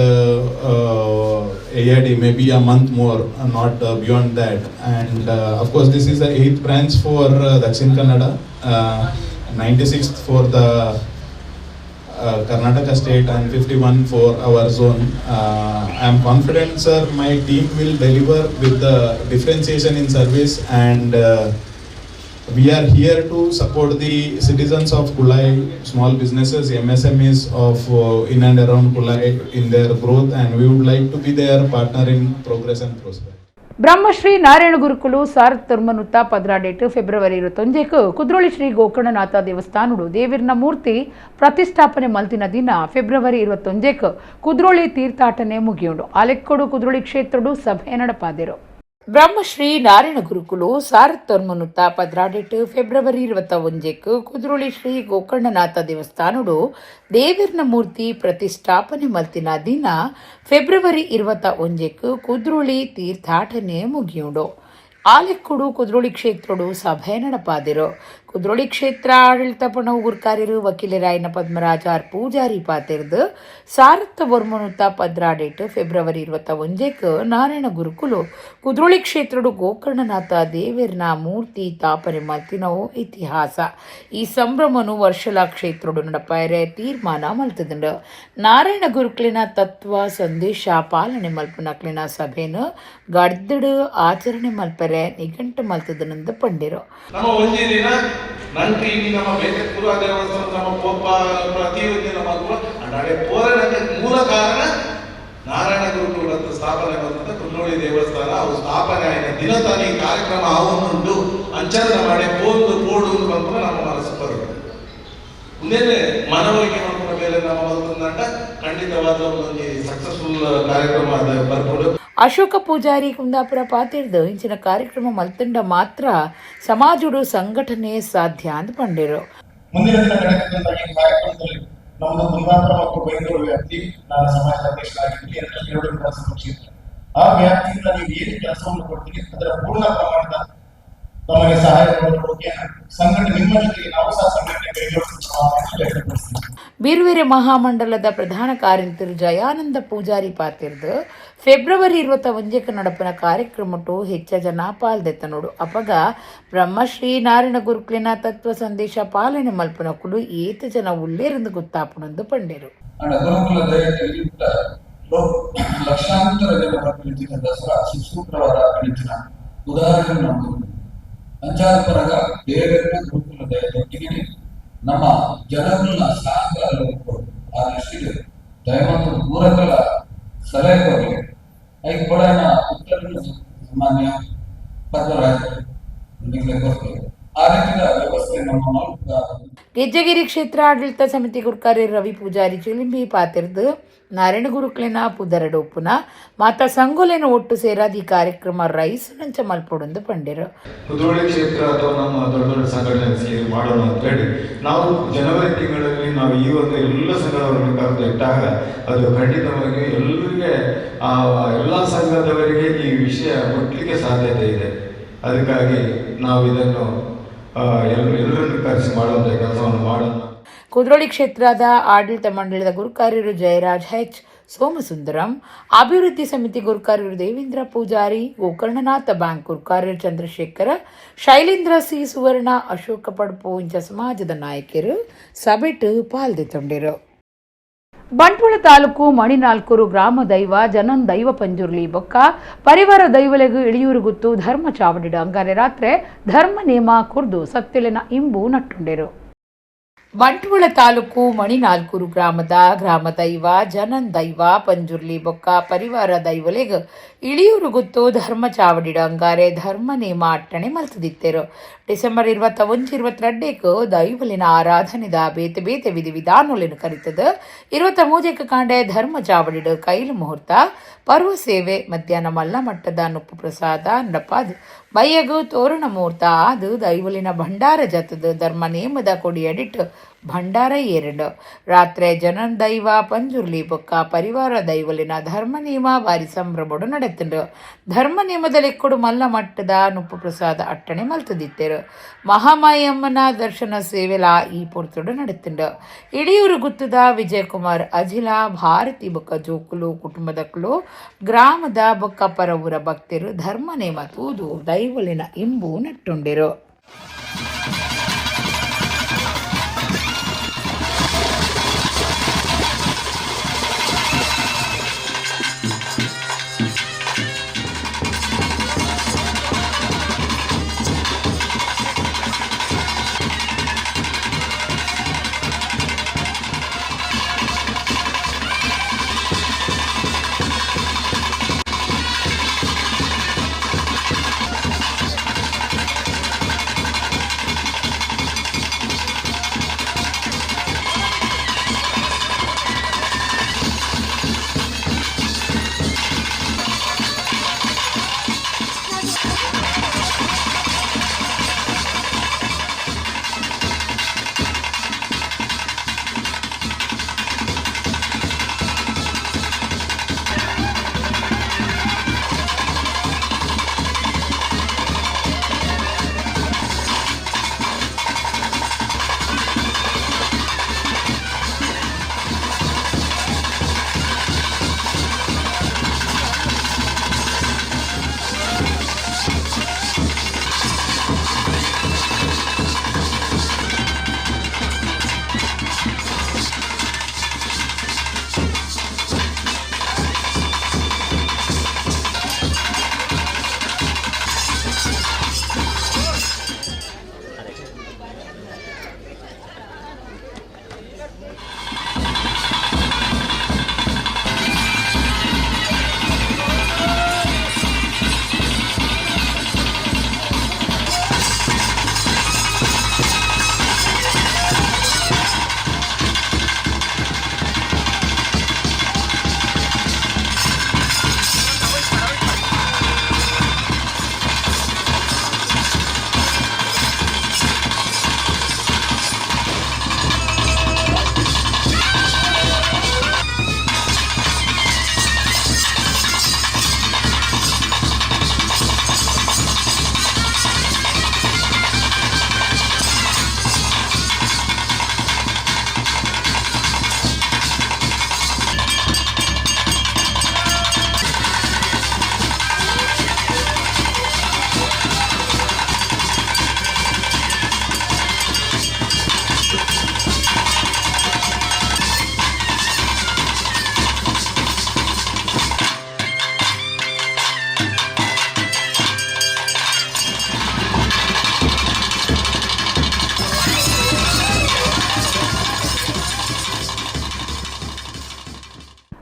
AID, maybe a month more, not beyond that. And of course, this is the 8th branch for Dakshin Kannada, 96th for the Karnataka state, and 51 for our zone. I am confident, sir, my team will deliver with the differentiation in service, and we are here to support the citizens of Kulai, small businesses, MSMEs of in and around Kulai in their growth, and we would like to be their partner in progress and prosperity. Brahmashri Narayana ಗುರುಕುಲು ಸಾರಥ್ ತುರ್ಮನುತ್ತ ಪದ್ರಾಡೇಟ್ February 21 Kudroli Shri Gokarnanatha ದೇವಸ್ಥಾನಡು ದೇವಿರ್ನ ಮೂರ್ತಿ ಪ್ರತಿಷ್ಠಾಪನೆ ಮಲ್ತಿನ ದಿನ ಫೆಬ್ರವರಿ 21 ಕುದ್ರೋಳಿ ತೀರ್ಥಾಟನೆ ಮುಗಿಯುಂಡು ಆಲೆಕ್ಕೋಡು ಕುದ್ರೋಳಿ ಕ್ಷೇತ್ರಡು ಸಭೆ ನಡಪಾದೆರು. ಬ್ರಹ್ಮಶ್ರೀ ನಾರಾಯಣ ಗುರುಕುಲು ಸಾರಥ್ ತುರ್ಮನುತ್ತ ಪದ್ರಾಡೇಟ್ ಫೆಬ್ರವರಿ 21 ಕುದ್ರೋಳಿ ಶ್ರೀ ಗೋಕರ್ಣನಾಥ ದೇವಸ್ಥಾನಡು ದೇವಿರ್ನ ಮೂರ್ತಿ ಪ್ರತಿಷ್ಠಾಪನೆ ಮಲ್ತಿನ ದಿನ ಫೆಬ್ರವರಿ 21 ಕುದ್ರೋಳಿ ತೀರ್ಥಾಟನೆ ಮುಗಿಯುಂಡು ಆಲೆಕ್ಕೋಡು ಕುದ್ರೋಳಿ ಕ್ಷೇತ್ರಡು ಸಭೆ ನಡಪಾದೆರು. ಕುದ್ರೋಳಿ ಕ್ಷೇತ್ರ ಆಡಳಿತ ಪಣವುಗುರ್ಕಾರ್ಯರು ವಕೀಲರಾಯನ ಪದ್ಮರಾಜಾರ್ ಪೂಜಾರಿ ಪಾತಿರ್ದು ಸಾರತ್ತ ವರ್ಮನುತ ಪದ್ರಾಡೇಟ್ ಫೆಬ್ರವರಿ 21 ನಾರಾಯಣ ಗುರುಕುಲು ಕುದ್ರೋಳಿ ಕ್ಷೇತ್ರಡು ಗೋಕರ್ಣನಾಥ ದೇವೇರ್ನ ಮೂರ್ತಿ ತಾಪನೆ ಮಲ್ತಿನವು ಇತಿಹಾಸ. ಈ ಸಂಭ್ರಮನು ವರ್ಷಲ ಕ್ಷೇತ್ರಡು ನಡಪಾಯರೆ ತೀರ್ಮಾನ ಮಲ್ತದಂಡು. ನಾರಾಯಣ ಗುರುಕುಲಿನ ತತ್ವ ಸಂದೇಶ ಪಾಲನೆ ಮಲ್ಪನಕ್ಲಿನ ಸಭೆನು ಗಡ್ದಡು ಆಚರಣೆ ಮಲ್ಪರೆ ನಿಘಂಟು ಮಲ್ತದನಂದು ಪಂಡಿರು. ನಂಟಿ ನಮ್ಮ ಬೇರೆ ಪೂರ್ವ ದೇವಸ್ಥಾನ ನಮ್ಮ ಪೋಪ ಪ್ರತಿಯೊಂದು ನಮ್ಮ ಅಡೆ ಪೋರಣಕ್ಕೆ ಮೂಲ ಕಾರಣ ನಾರಾಯಣ ಗುರುಕುಲದ ಸ್ಥಾಪನೆ ಬಂದಂತ ಕುನ್ನೋಳಿ ದೇವಸ್ಥಾನ ಅವು ಸ್ಥಾಪನೆ ಆಯ್ತು ದಿನತಾನಿ ಕಾರ್ಯಕ್ರಮ ಅವನುಂಡು ಅಂಚನ ಮಾಡಿ ಪೋದು ಪೋಡು ಬಂದು ನಮ್ಮ ಮನಸ್ಸು ಬರುತ್ತೆ. ಮುಂದೆ ಮನವರಿಕೆ ಮಾಡ್ಕೊಂಡ ಮೇಲೆ ನಮ್ಮ ಬಂದಂತ ಖಂಡಿತವಾದ ಒಂದು ಸಕ್ಸಸ್ಫುಲ್ ಕಾರ್ಯಕ್ರಮ ಅದು ಬರ್ಬೋದು. ಅಶೋಕ ಪೂಜಾರಿ ಕುಂದಾಪುರ ಪಾತಿರ್ದು ಇಂಚಿನ ಕಾರ್ಯಕ್ರಮ ಮಲ್ತಂಡ ಮಾತ್ರ ಸಮಾಜಡು ಸಂಘಟನೆ ಸಾಧ್ಯ ಅಂತ ಪಂಡಿರು. ಮುಂದಿನ ದಿನ ನಡೆದಂತಹ ಈ ಕಾರ್ಯಕ್ರಮದಲ್ಲಿ ನಮ್ಮದು ಕುಂದಾಪುರ ಮತ್ತು ಬೆಂಗಳೂರು ವ್ಯಾಪ್ತಿ ನಾನು ಸಮಾಜದ ಅಧ್ಯಕ್ಷರಾಗಿದ್ದೀನಿ. 2 ಕ್ಷೇತ್ರ ಆ ವ್ಯಾಪ್ತಿಯಿಂದ ನೀವು ಏನು ಕೆಲಸವನ್ನು ಕೊಡ್ತೀರಿ ಅದರ ಪೂರ್ಣ ಪ್ರಮಾಣದ ತಮಗೆ ಸಹಾಯ ಮಾಡೋದಕ್ಕೆ ಸಂಘಟನೆ ನಿಮ್ಮ ಜೊತೆಗೆ ನಾವು ಸಹ ಸಂಘಟನೆ ಕೈಗೊಳ್ಳುತ್ತೇವೆ. ಬೀರುವೆರೆ ಮಹಾಮಂಡಲದ ಪ್ರಧಾನ ಕಾರ್ಯದರ್ಶಿ ಜಯಾನಂದ ಪೂಜಾರಿ ಪಾತಿರ್ದು ಫೆಬ್ರವರಿ 21 ನಡಪನ ಕಾರ್ಯಕ್ರಮಟು ಹೆಚ್ಚ ಜನ ಪಾಲ್ದೆತ್ತನೋಡು ಅಪಗ ಬ್ರಹ್ಮಶ್ರೀ ನಾರಾಯಣ ಗುರುಕುಲಿನ ತತ್ವ ಸಂದೇಶ ಪಾಲನೆ ಮಲ್ಪನಕ್ಕಳು ಏತ ಜನ ಉಳ್ಳೇರೆಂದು ಗೊತ್ತಾಪಣಂದು ಪಂಡೇರು. ಲಕ್ಷಾಂತರ ಜನರ ಕಳಿತಿನ ದಸರಾ ಸುಸೂತ್ರವಾದ ಕಳಿತಿನ ಉದಾಹರಣೆ ನಮ್ಮದು ಅಂಚಾರಪರಗ ಬೇರೆ ಗುರುಕುಲ ದಯದೊಟ್ಟಿಗೆ ನಮ್ಮ ಜನರನ್ನ ಸಾಕಲು ಆ ದೃಷ್ಟಿಗೆ ದಯಮಾಡಿ ಪೂರಕಲ ಸಲಹೆ ಕೊಡಿ. ಐದು ಕೊಡನ ಉತ್ತರ ಸಾಮಾನ್ಯ ಪದ್ಮರಾಜರು ಕೊಡ್ತೇವೆ. ಆ ರೀತಿಯ ವ್ಯವಸ್ಥೆ ನಮ್ಮ ಗೆಜ್ಜಗಿರಿ ಕ್ಷೇತ್ರ ಆಡಳಿತ ಸಮಿತಿ ಗುರುಕಾರ್ಯ ರವಿ ಪೂಜಾರಿ ಚಿಲಿಂಬಿ ಪಾತಿರ್ದು ನಾರಾಯಣ ಗುರುಕುಲಿನ ಪುದರಡೊಪ್ಪುನ ಮಾತಾ ಸಂಗೋಲೆನ ಒಟ್ಟು ಸೇರಾದ ಈ ಕಾರ್ಯಕ್ರಮ ರೈಸು ನಂಚ ಮಲ್ಪೊಡೊಂದು ಪಂಡಿರು. ಕುದ್ರೋಳಿ ಕ್ಷೇತ್ರ ಅಥವಾ ನಮ್ಮ ದೊಡ್ಡ ದೊಡ್ಡ ಸಂಘಟನೆ ಸೇರಿ ಮಾಡೋಣ ಅಂತ ಹೇಳಿ ನಾವು ಜನವರಿ ತಿಂಗಳಲ್ಲಿ ನಾವು ಈ ಒಂದು ಎಲ್ಲ ಸಂಘದವರನ್ನು ಕರೆದು ಇಟ್ಟಾಗ ಅದು ಖಂಡಿತವಾಗಿ ಎಲ್ಲರಿಗೆ ಎಲ್ಲ ಸಂಘದವರಿಗೆ ಈ ವಿಷಯ ಮುಟ್ಲಿಕ್ಕೆ ಸಾಧ್ಯತೆ ಇದೆ. ಅದಕ್ಕಾಗಿ ನಾವು ಇದನ್ನು ಎಲ್ಲರನ್ನು ಕರೆಸಿ ಮಾಡುವಂಥ ಕೆಲಸವನ್ನು ಮಾಡೋಣ. ಕುದ್ರೋಳಿ ಕ್ಷೇತ್ರದ ಆಡಳಿತ ಮಂಡಳದ ಗುರುಕಾರ್ಯರು ಜಯರಾಜ್ ಹೆಚ್, ಸೋಮಸುಂದರಂ, ಅಭಿವೃದ್ಧಿ ಸಮಿತಿ ಗುರುಕಾರ್ಯರು ದೇವೇಂದ್ರ ಪೂಜಾರಿ, ಗೋಕರ್ಣನಾಥ ಬ್ಯಾಂಕ್ ಗುರುಕಾರ್ಯರು ಚಂದ್ರಶೇಖರ, ಶೈಲೇಂದ್ರ ಸಿ ಸುವರ್ಣ, ಅಶೋಕ ಪಡ್ಪು ಇಂಚ ಸಮಾಜದ ನಾಯಕರು ಸಭೆಟ್ ಪಾಲ್ದೆತ್ತೊಂಡಿರು. ಬಂಟ್ವಾಳ ತಾಲೂಕು ಮಣಿನಾಲ್ಕೂರು ಗ್ರಾಮ ದೈವ ಜನನ್ ದೈವ ಪಂಜುರ್ಲಿ ಬೊಕ್ಕ ಪರಿವಾರ ದೈವಲೆಗು ಇಳಿಯೂರು ಗುತ್ತು ಧರ್ಮ ಚಾವಡಿಡ ಅಂಗಾರೆ ರಾತ್ರಿ ಧರ್ಮ ನೇಮ ಕುರ್ದು ಸತ್ಯಲಿನ ಇಂಬು ನಟ್ಟುಂಡೆರು. ಬಂಟ್ವಾಳ ತಾಲೂಕು ಮಣಿನಾಲ್ಕೂರು ಗ್ರಾಮದ ಗ್ರಾಮ ದೈವ ಜನನ್ ದೈವ ಪಂಜುರ್ಲಿ ಬೊಕ್ಕ ಪರಿವಾರ ದೈವಲೆಗ್ ಇಳಿಯೂರು ಗುತ್ತು ಧರ್ಮ ಚಾವಡಿಡ ಅಂಗಾರೆ ಧರ್ಮ ನೇಮ ಅಟ್ಟಣೆ ಮಲ್ತದಿತ್ತೇರು. ಡಿಸೆಂಬರ್ 21-22 ದೈವಲಿನ ಆರಾಧನೆದ ಬೇತೆ ಬೇತೆ ವಿಧಿ ವಿಧಾನಗಳನ್ನು ಕರಿತದ 23 ಕಾಂಡೆ ಧರ್ಮ ಚಾವಡಿಡ ಕೈಲು ಮುಹೂರ್ತ ಪರ್ವ ಸೇವೆ ಮಧ್ಯಾಹ್ನ ಮಲ್ಲ ಮಟ್ಟದ ನುಪ್ಪು ಪ್ರಸಾದ ನಡಪಾದ್ ಬಯ್ಯಗು ತೋರಣ ಮುಹೂರ್ತ ಆದು ದೈವಲಿನ ಭಂಡಾರ ಜತದ ಧರ್ಮ ನೇಮದ ಕೊಡಿಯಡಿಟ್ಟು ಭಂಡಾರ 2 ರಾತ್ರಿ ಜನನ್ ದೈವ ಪಂಜುರ್ಲಿ ಬೊಕ್ಕ ಪರಿವಾರ ದೈವಲಿನ ಧರ್ಮ ನೇಮ ಬಾರಿ ಸಂಭ್ರಮಡು ನಡೆತಂಡು. ಧರ್ಮ ನೇಮದ ಲೆಕ್ಕಡು ಮಲ್ಲ ಮಟ್ಟದ ನುಪ್ಪು ಪ್ರಸಾದ ಅಟ್ಟಣೆ ಮಲ್ತದಿತ್ತೇರು. ಮಹಾಮಾಯಮ್ಮನ ದರ್ಶನ ಸೇವೆಲ ಈ ಪೊರ್ತುಡು ನಡೆತಂಡು. ಇಳಿಯೂರು ಗುತ್ತದ ವಿಜಯಕುಮಾರ್ ಅಜಿಲ ಭಾರತಿ ಬೊಕ್ಕ ಜೋಕುಲು ಕುಟುಂಬದಕ್ಕಳು ಗ್ರಾಮದ ಬೊಕ್ಕ ಪರವೂರ ಭಕ್ತರು ಧರ್ಮ ನೇಮ ತೂದು ದೈವಲಿನ ಇಂಬು ನಟ್ಟುಂಡಿರು.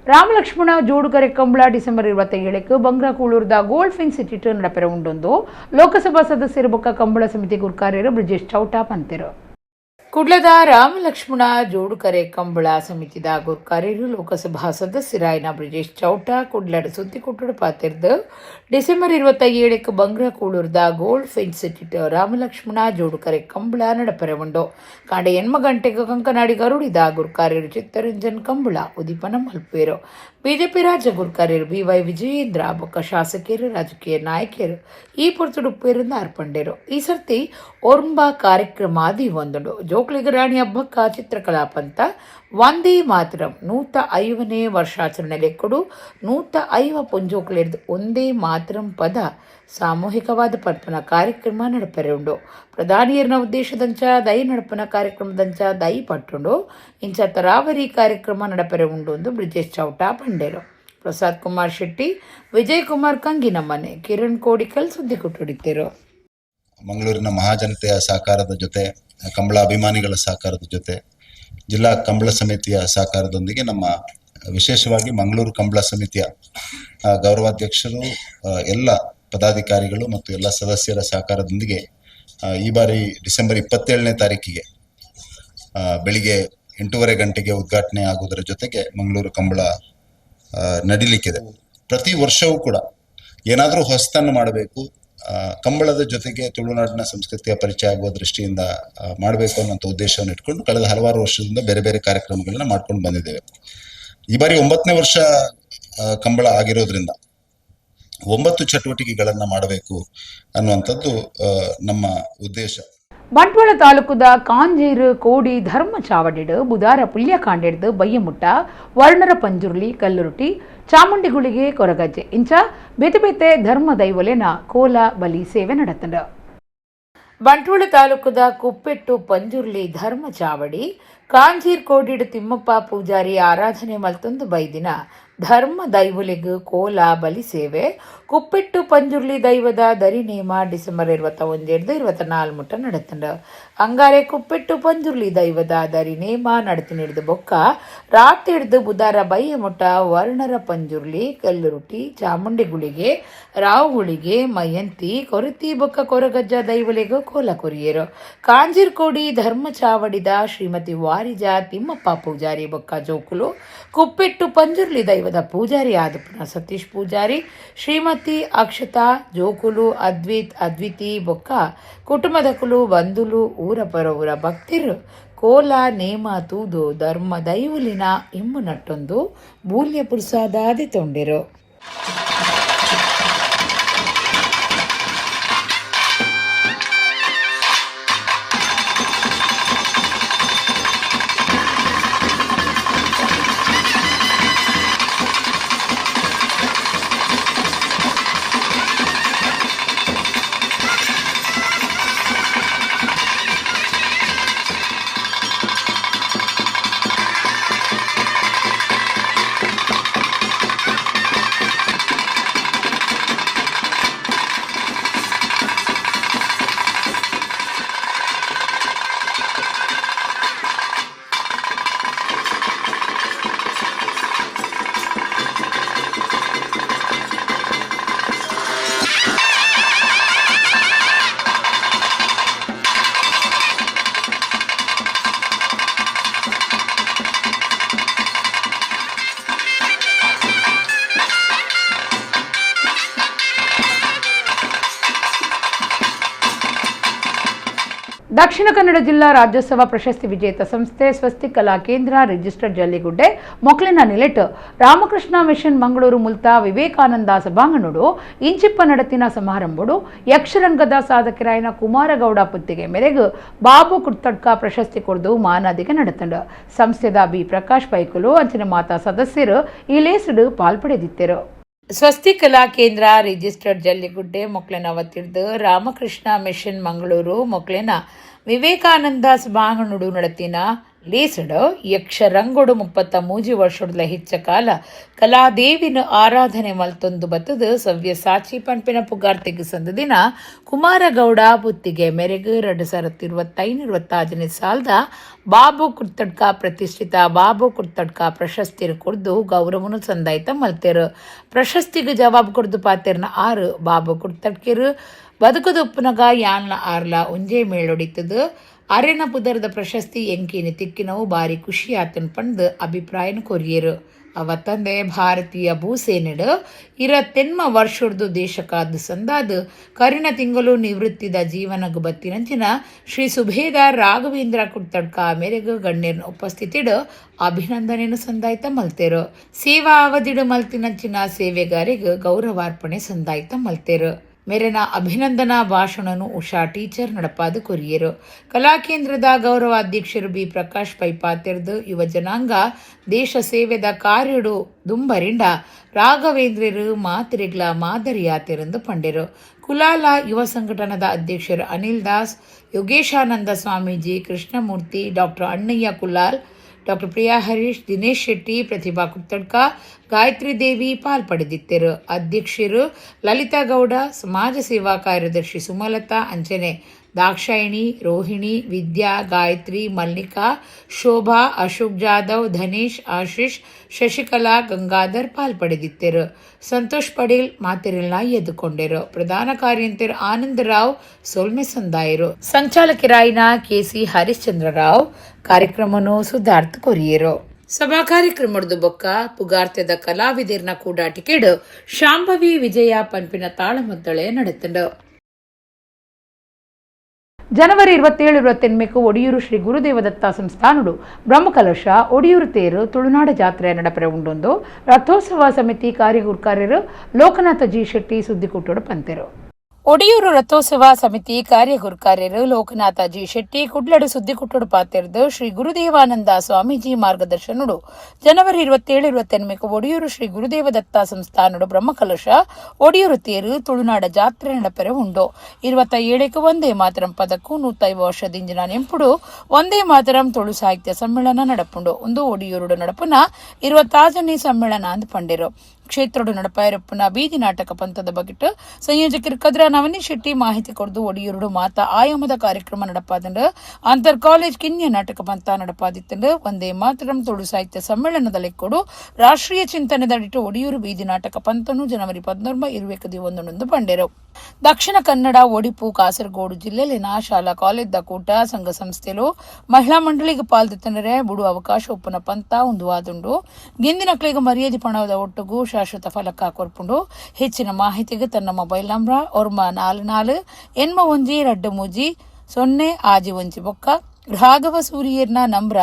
ರಾಮಲಕ್ಷ್ಮಣ ಜೋಡುಕರೆ ಕಂಬಳ ಡಿಸೆಂಬರ್ 27ಕ್ಕೆ ಬಂಗ್ರಾಕೂಳೂರ್ದ ಗೋಲ್ಡ್ ಫಿನ್ ಸಿಟಿ ನಡಪೆರ ಉಂಡೊಂದು ಲೋಕಸಭಾ ಸದಸ್ಯರು ಬೊಕ್ಕ ಕಂಬಳ ಸಮಿತಿ ಗುರ್ಕಾರ್ಯರು ಬ್ರಿಜೇಶ್ ಚೌಟಾ ಪಂತೆರು. ಕುಡ್ಲದ ರಾಮಲಕ್ಷ್ಮಣ ಜೋಡುಕರೆ ಕಂಬಳ ಸಮಿತಿದ ಗುರ್ಕಾರ್ಯರು ಲೋಕಸಭಾ ಸದಸ್ಯರಾಯನ ಬ್ರಿಜೇಶ್ ಚೌಟಾ ಕುಡ್ಲಡ ಸುದ್ದಿ ಕೊಟ್ಟಡು ಪಾತಿರ್ದು ಡಿಸೆಂಬರ್ 27ಕ್ಕೆ ಬಂಗ್ರಾಕೂಳೂರ್ದ ಗೋಲ್ಡ್ ಫಿನ್ ಸಿಟಿ ರಾಮಲಕ್ಷ್ಮಣ ಜೋಡುಕರೆ ಕಂಬಳ ನಡಪೆರ ಉಂಡು ಕಾಂಡೆ 8 ಗಂಟೆಗೆ ಕಂಕನಾಡಿ ಗರುಡಿದ ಗುರ್ಕಾರ್ಯರು ಚಿತ್ತರಂಜನ್ ಕಂಬಳ ಉದೀಪನ ಮಲ್ಪೇರು. ಬಿಜೆಪಿ ರಾಜ್ಯ ಗುರ್ಕಾರ್ಯರು BY ವಿಜಯೇಂದ್ರ ಬೊಕ್ಕ ಶಾಸಕಿಯರು ರಾಜಕೀಯ ನಾಯಕಿಯರು ಈ ಪೊರ್ತುಡುಪ್ಪೇರಿಂದ ಅರ್ಪಂಡೇರು. ಈ ಸರ್ತಿ ಒರ್ಂಬ ಕಾರ್ಯಕ್ರಮ ಆದಿ ಒಂದುಂಡು ಜೋಕ್ಲಿಗ ರಾಣಿ ಹಬ್ಬಕ್ಕ ಚಿತ್ರಕಲಾ ಪಂತ ವಂದೇ ಮಾತರಂ 105ನೇ ವರ್ಷಾಚರಣೆ ಲೆಕ್ಕಡು 105 ಪುಂಜೋಕ್ಲೆರ್ದು ಒಂದೇ ಮಾತರಂ ಪದ ಸಾಮೂಹಿಕವಾದ ಪರ್ಪನ ಕಾರ್ಯಕ್ರಮ ನಡಪೆರೆ ಉಂಡು. ಪ್ರಧಾನಿಯರ್ನ ಉದ್ದೇಶದಂಚ ದೈ ನಡಪನ ಕಾರ್ಯಕ್ರಮದಂಚ ದೈ ಪಟ್ಟುಂಡು ಇಂಚ ತರಾವರಿ ಕಾರ್ಯಕ್ರಮ ನಡಪೆರೆ ಉಂಡು ಎಂದು ಬ್ರಿಜೇಶ್ ಚೌಟಾ ಪಂಡೇರು. ಪ್ರಸಾದ್ ಕುಮಾರ್ ಶೆಟ್ಟಿ, ವಿಜಯ್ ಕುಮಾರ್ ಕಂಗಿನಮನೆ, ಕಿರಣ್ ಕೋಡಿಕಲ್ ಸುದ್ದಿ ಕೊಟ್ಟುಡಿತರು. ಮಂಗಳೂರಿನ ಮಹಾಜನತೆಯ ಸಹಕಾರದ ಜೊತೆ, ಕಂಬಳ ಅಭಿಮಾನಿಗಳ ಸಹಕಾರದ ಜೊತೆ, ಜಿಲ್ಲಾ ಕಂಬಳ ಸಮಿತಿಯ ಸಹಕಾರದೊಂದಿಗೆ ನಮ್ಮ ವಿಶೇಷವಾಗಿ ಮಂಗಳೂರು ಕಂಬಳ ಸಮಿತಿಯ ಗೌರವಾಧ್ಯಕ್ಷರು, ಎಲ್ಲ ಪದಾಧಿಕಾರಿಗಳು ಮತ್ತು ಎಲ್ಲ ಸದಸ್ಯರ ಸಹಕಾರದೊಂದಿಗೆ ಈ ಬಾರಿ ಡಿಸೆಂಬರ್ 27ನೇ ತಾರೀಕಿಗೆ ಬೆಳಿಗ್ಗೆ 8:30 ಗಂಟೆಗೆ ಉದ್ಘಾಟನೆ ಆಗುವುದರ ಜೊತೆಗೆ ಮಂಗಳೂರು ಕಂಬಳ ನಡೀಲಿಕ್ಕಿದೆ. ಪ್ರತಿ ವರ್ಷವೂ ಕೂಡ ಏನಾದರೂ ಹೊಸತನ್ನು ಮಾಡಬೇಕು, ಕಂಬಳದ ಜೊತೆಗೆ ತುಳುನಾಡಿನ ಸಂಸ್ಕೃತಿಯ ಪರಿಚಯ ಆಗುವ ದೃಷ್ಟಿಯಿಂದ ಮಾಡಬೇಕು ಅನ್ನೋಂಥ ಉದ್ದೇಶವನ್ನು ಇಟ್ಕೊಂಡು ಕಳೆದ ಹಲವಾರು ವರ್ಷದಿಂದ ಬೇರೆ ಬೇರೆ ಕಾರ್ಯಕ್ರಮಗಳನ್ನ ಮಾಡ್ಕೊಂಡು ಬಂದಿದ್ದೇವೆ. ಈ ಬಾರಿ 9ನೇ ವರ್ಷ ಕಂಬಳ ಆಗಿರೋದ್ರಿಂದ 9 ಚಟುವಟಿಕೆಗಳನ್ನು ಮಾಡಬೇಕು ಅನ್ನುವಂಥದ್ದು ನಮ್ಮ ಉದ್ದೇಶ. ಬಂಟ್ವಾಳ ತಾಲೂಕುದ ಕಾಂಜೇರು ಕೋಡಿ ಧರ್ಮ ಚಾವಡಿಡು ಬುಧಾರ ಪುಲ್ಯ ಕಾಂಡೆಡ್ದು ಬಯ್ಯಮುಟ್ಟ ವರ್ಣರ ಪಂಜುರ್ಲಿ ಕಲ್ಲುರುಟಿ ಚಾಮುಂಡಿಗುಳಿಗೆ ಕೊರಗಜ್ಜೆ ಇಂಚ ಬೇತೆ ಬೇತೆ ಧರ್ಮ ದೈವಲೆನ ಕೋಲ ಬಲಿ ಸೇವೆ ನಡೆತಂಡ. ಬಂಟ್ವಾಳ ತಾಲೂಕುದ ಕುಪ್ಪೆಟ್ಟು ಪಂಜುರ್ಲಿ ಧರ್ಮ ಚಾವಡಿ ಕಾಂಜೀರ್ ಕೋಡಿಡು ತಿಮ್ಮಪ್ಪ ಪೂಜಾರಿ ಆರಾಧನೆ ಮಲ್ತೊಂದು ಬೈದಿನ ಧರ್ಮ ದೈವಲಿಗು ಕೋಲ ಬಲಿ ಸೇವೆ ಕುಪ್ಪೆಟ್ಟು ಪಂಜುರ್ಲಿ ದೈವದ ದರಿ ನೇಮ ಡಿಸೆಂಬರ್ 21-24 ನಡೆತಂಡ. ಅಂಗಾರೆ ಕುಪ್ಪೆಟ್ಟು ಪಂಜುರ್ಲಿ ದೈವದ ದರಿ ನೇಮ ನಡೆತಿನಿಡ್ದು ಬೊಕ್ಕ ರಾತ್ರಿ ಹಿಡ್ದು ಬುಧಾರ ಬಯ್ಯಮುಟ್ಟ ವರ್ಣರ ಪಂಜುರ್ಲಿ ಕಲ್ಲುರುಟಿ ಚಾಮುಂಡಿಗುಳಿಗೆ ರಾವುಗುಳಿಗೆ ಮಯ್ಯಂತಿ ಕೊರತಿ ಬೊಕ್ಕ ಕೊರಗಜ್ಜ ದೈವಲಿಗು ಕೋಲ ಕೊರಿಯರು. ಕಾಂಜೀರ್ ಕೋಡಿ ಧರ್ಮ ಚಾವಡಿದ ಶ್ರೀಮತಿ ವಾರಿಜ ತಿಮ್ಮಪ್ಪ ಪೂಜಾರಿ ಬೊಕ್ಕ ಜೋಕುಲು ಕುಪ್ಪೆಟ್ಟು ಪಂಜುರ್ಲಿ ದೈವದ ಪೂಜಾರಿ ಆದಪುನ ಸತೀಶ್ ಪೂಜಾರಿ, ಶ್ರೀಮತಿ ಅಕ್ಷತಾ ಜೋಕುಲು ಅದ್ವಿತಿ ಬೊಕ್ಕ ಕುಟುಂಬದಕುಲು ಬಂಧುಲು ಊರ ಪರವೂರ ಭಕ್ತಿರು ಕೋಲ ನೇಮ ತೂದು ಧರ್ಮ ದೈವಲಿನ ಇಮ್ಮು ನಟ್ಟೊಂದು ಬೂಲ್ಯ ಪುರ್ಸಾದಾದಿ ತೊಂಡಿರು. ದಕ್ಷಿಣ ಕನ್ನಡ ಜಿಲ್ಲಾ ರಾಜ್ಯೋತ್ಸವ ಪ್ರಶಸ್ತಿ ವಿಜೇತ ಸಂಸ್ಥೆ ಸ್ವಸ್ತಿಕ್ ಕಲಾ ಕೇಂದ್ರ ರಿಜಿಸ್ಟರ್ಡ್ ಜಲ್ಲಿಗುಡ್ಡೆ ಮೊಕ್ಲಿನ ನಿಲೆಟ್ ರಾಮಕೃಷ್ಣ ಮಿಷನ್ ಮಂಗಳೂರು ಮುಲ್ತಾ ವಿವೇಕಾನಂದ ಸಭಾಂಗಣುಡು ಇಂಚಿಪ್ಪ ನಡತಿನ ಸಮಾರಂಭಡು ಯಕ್ಷರಂಗದ ಸಾಧಕರಾಯನ ಕುಮಾರಗೌಡ ಪುತ್ತಿಗೆ ಮೇರೆಗೆ ಬಾಬು ಕುರ್ತಡ್ಕ ಪ್ರಶಸ್ತಿ ಕೊಡ್ದು ಮಾನಾದಿಗೆ ನಡೆತಂಡು. ಸಂಸ್ಥೆದ ಬಿ ಪ್ರಕಾಶ್ ಪೈಕುಲು ಅಂಚಿನ ಮಾತಾ ಸದಸ್ಯರು ಈ ಲೇಸಡು ಪಾಲ್ಪಡೆದಿದ್ದರು. ಸ್ವಸ್ತಿಕ್ ಕಲಾ ಕೇಂದ್ರ ರಿಜಿಸ್ಟರ್ಡ್ ಜಲ್ಲಿಗುಡ್ಡೆ ಮೊಕ್ಲೆನ ಅವತ್ತಿಡ್ದು ರಾಮಕೃಷ್ಣ ಮಿಷನ್ ಮಂಗಳೂರು ಮೊಕ್ಲೆನ ವಿವೇಕಾನಂದ ಸಭಾಂಗಣುಡು ನಡತಿನ ಲೀಸಡ್ ಯಕ್ಷರಂಗೊಡು 33 ವರ್ಷದ ಹೆಚ್ಚ ಕಾಲ ಕಲಾದೇವಿನ ಆರಾಧನೆ ಮಲ್ತೊಂದು ಬತ್ತದು ಸವ್ಯಸಾಚಿ ಪಂಪಿನ ಪುಗಾರ್ತೆಗೆ ಸಂದ ದಿನ ಕುಮಾರಗೌಡ ಬುತ್ತಿಗೆ ಮೆರೆಗು 2025-26 ಸಾಲದ ಬಾಬು ಕುರ್ತಡ್ಕ ಪ್ರತಿಷ್ಠಿತ ಬಾಬು ಕುರ್ತಡ್ಕ ಪ್ರಶಸ್ತಿ ಕುರ್ದು ಗೌರವನು ಸಂದಾಯ್ತ ಮಲ್ತೇರು ಪ್ರಶಸ್ತಿಗೆ ಜವಾಬು ಕೊಡ್ದು ಪಾತೆರ್ನ 6 ಬಾಬು ಕುರ್ತಡ್ಕೆರು ಬದುಕುದೊಪ್ಪುನಗ ಯಾನ್ಲ ಆರ್ಲ ಒಂಜೇ ಮೇಳೊಡಿತದು ಅರೆನ ಪುದರದ ಪ್ರಶಸ್ತಿ ಎಂಕಿನ ತಿಕ್ಕಿನವು ಬಾರಿ ಖುಷಿ ಆತನ್ ಪಂದು ಅಭಿಪ್ರಾಯನ ಕೊರಿಯರು ಅವ ತಂದೆ ಭಾರತೀಯ ಭೂಸೇನೆಡು 20 ವರ್ಷದ್ದು ದೇಶಕ್ಕಾದ ಸಂದಾದ ಕರಿನ ತಿಂಗಳು ನಿವೃತ್ತಿದ ಜೀವನಗು ಬತ್ತಿನಂಚಿನ ಶ್ರೀ ಸುಬೇದಾರ್ ರಾಘವೇಂದ್ರ ಕುರ್ತಡ್ಕ ಮೇರೆಗು ಗಣ್ಯರ್ನ ಉಪಸ್ಥಿತಿಡು ಅಭಿನಂದನೆಯನ್ನು ಸಂದಾಯ್ತ ಮಲ್ತೇರು ಸೇವಾ ಅವಧಿಡು ಮಲ್ತಿನಂಚಿನ ಸೇವೆಗಾರಿಗೆ ಗೌರವಾರ್ಪಣೆ ಸಂದಾಯ್ತ ಮಲ್ತೇರು ಮೇರೆನ ಅಭಿನಂದನಾ ಭಾಷಣನು ಉಷಾ ಟೀಚರ್ ನಡಪಾದು ಕೊರಿಯರು ಕಲಾಕೇಂದ್ರದ ಗೌರವ ಅಧ್ಯಕ್ಷರು ಬಿ ಪ್ರಕಾಶ್ ಪೈಪಾತೆರ್ದು ಯುವ ಜನಾಂಗ ದೇಶ ಸೇವೆದ ಕಾರ್ಯಡು ದುಂಬರಿಂಡ ರಾಘವೇಂದ್ರರು ಮಾತಿರಿಗ್ಲ ಮಾದರಿಯಾತೆರೆಂದು ಪಂಡೆರು ಕುಲಾಲ ಯುವ ಸಂಘಟನದ ಅಧ್ಯಕ್ಷರು ಅನಿಲ್ ದಾಸ್ ಯೋಗೇಶಾನಂದ ಸ್ವಾಮೀಜಿ ಕೃಷ್ಣಮೂರ್ತಿ ಡಾಕ್ಟರ್ ಅಣ್ಣಯ್ಯ ಕುಲಾಲ್ ಡಾಕ್ಟರ್ ಪ್ರಿಯಾ ಹರೀಶ್ ದಿನೇಶ್ ಶೆಟ್ಟಿ ಪ್ರತಿಭಾ ಕುತ್ತಡ್ಕ ಗಾಯತ್ರಿ ದೇವಿ ಪಾಲ್ಪಡೆದಿದ್ದರು ಅಧ್ಯಕ್ಷರು ಲಲಿತಾ ಗೌಡ ಸಮಾಜ ಸೇವಾ ಕಾರ್ಯದರ್ಶಿ ಸುಮಲತಾ ಅಂಜನೆ ದಾಕ್ಷಾಯಿಣಿ ರೋಹಿಣಿ ವಿದ್ಯಾ ಗಾಯತ್ರಿ ಮಲ್ಲಿಕಾ ಶೋಭಾ ಅಶೋಕ್ ಜಾಧವ್ ಧನೇಶ್ ಆಶೀಶ್ ಶಶಿಕಲಾ ಗಂಗಾಧರ್ ಪಾಲ್ಪಡೆದಿದ್ದರು ಸಂತೋಷ್ ಪಡೇಲ್ ಮಾತೆರೆಲ್ಲ ಎದ್ದುಕೊಂಡರು ಪ್ರಧಾನ ಕಾರ್ಯಂತರ ಆನಂದರಾವ್ ಸೋಲ್ಮೆ ಸಂದಾಯರು ಸಂಚಾಲಕರಾಯಿನ ಕೆಸಿ ಹರಿಶ್ಚಂದ್ರರಾವ್ ಕಾರ್ಯಕ್ರಮನು ಸುಧಾರ್ಥ ಕೊರಿಯರು ಸಭಾ ಕಾರ್ಯಕ್ರಮದ ಬೊಕ್ಕ ಪುಗಾರ್ತೆದ ಕಲಾವಿದರ್ನ ಕೂಡಾಟಿಕೆಡು ಶಾಂಭವಿ ವಿಜಯ ಪಂಪಿನ ತಾಳಮದ್ದಳೆ ನಡೆತಂಡು ಜನವರಿ 27-28 ಒಡಿಯೂರು ಶ್ರೀ ಗುರುದೇವದತ್ತ ಸಂಸ್ಥಾನಡು ಬ್ರಹ್ಮಕಲಶ ಒಡಿಯೂರು ತೇರು ತುಳುನಾಡ ಜಾತ್ರೆ ನಡಪರೆ ಉಂಡೊಂದು ರಥೋತ್ಸವ ಸಮಿತಿ ಕಾರ್ಯಗುರ್ಕಾರ್ಯರು ಲೋಕನಾಥ ಜಿ ಶೆಟ್ಟಿ ಸುದ್ದಿಕುಟ್ಟೋಡು ಪಂತೆರು ಒಡಿಯೂರು ರಥೋತ್ಸವ ಸಮಿತಿ ಕಾರ್ಯಗುರ್ಕಾರ್ಯರು ಲೋಕನಾಥ ಜಿ ಶೆಟ್ಟಿ ಕುಡ್ಲಡು ಸುದ್ದಿಕುಟ್ಟೋಡು ಪಾತೆರ್ದು ಶ್ರೀ ಗುರುದೇವಾನಂದ ಸ್ವಾಮೀಜಿ ಮಾರ್ಗದರ್ಶನಡು ಜನವರಿ 27-28 ಒಡಿಯೂರು ಶ್ರೀ ಗುರುದೇವದತ್ತ ಸಂಸ್ಥಾನಡು ಬ್ರಹ್ಮಕಲಶ ಒಡಿಯೂರು ತೇರು ತುಳುನಾಡ ಜಾತ್ರೆ ನಡಪೆರೆ ಉಂಡು 27 ಒಂದೇ ಮಾತರಂ ಪದಕ್ಕೂ 150 ವರ್ಷದಿಂಜಿನ ನೆಂಪುಡು ಒಂದೇ ಮಾತರಂ ತುಳು ಸಾಹಿತ್ಯ ಸಮ್ಮೇಳನ ನಡಪುಂಡು ಒಂದು ಒಡಿಯೂರುಡು ನಡಪುನ 26ನೇ ಸಮ್ಮೇಳನ ಅಂದು ಪಂಡೆರು ಕ್ಷೇತ್ರಡು ನಡಪಾಯರಪ್ಪನ ಬೀದಿ ನಾಟಕ ಪಂಥದ ಬಗೆಟ್ ಸಂಯೋಜಕರು ಕದ್ರ ನವನಿ ಶೆಟ್ಟಿ ಮಾಹಿತಿ ಕೊಡ್ದು ಒಡಿಯೂರುಡು ಮಾತಾ ಆಯಾಮದ ಕಾರ್ಯಕ್ರಮ ನಡಪಾದಂಡು ಅಂತರ್ ಕಾಲೇಜ್ ಕಿನ್ಯ ನಾಟಕ ಪಂಥ ನಡಪಾದಿತ್ತಂಡು ಒಂದೇ ಮಾತರಂ ತುಳು ಸಾಹಿತ್ಯ ಸಮ್ಮೇಳನದ ಲೆಕ್ಕೊಡು ರಾಷ್ಟ್ರೀಯ ಚಿಂತನೆದಡಿಟ್ಟು ಒಡಿಯೂರು ಬೀದಿ ನಾಟಕ ಪಂಥನು ಜನವರಿ 14-21 ಪಂಡೆರು ದಕ್ಷಿಣ ಕನ್ನಡ ಒಡಿಪು ಕಾಸರಗೋಡು ಜಿಲ್ಲೆಯಲ್ಲಿನ ಶಾಲಾ ಕಾಲೇಜ್ ಕೂಟ ಸಂಘ ಸಂಸ್ಥೆಲು ಮಹಿಳಾ ಮಂಡಳಿಗೆ ಪಾಲ್ದಿತ್ತಂದರೆ ಬಿಡು ಅವಕಾಶ ಒಪ್ಪನ ಪಂಥ ಒಂದು ವಾದುಂಡು ಗಿಂದಿನಕ್ಳಿಗೆ ಮರ್ಯಾದೆ ಪಣದ ಒಟ್ಟುಗೂ ಶಾಶ್ವತ ಫಲಕ ಕೊರ್ಪುಂಡು ಹೆಚ್ಚಿನ ಮಾಹಿತಿಗೆ ತನ್ನ ಮೊಬೈಲ್ ನಂಬರ್ 44-81-230 ಆಜಿ ಬೊಕ್ಕ ರಾಘವ ಸೂರಿಯರ್ನ ನಂಬ್ರ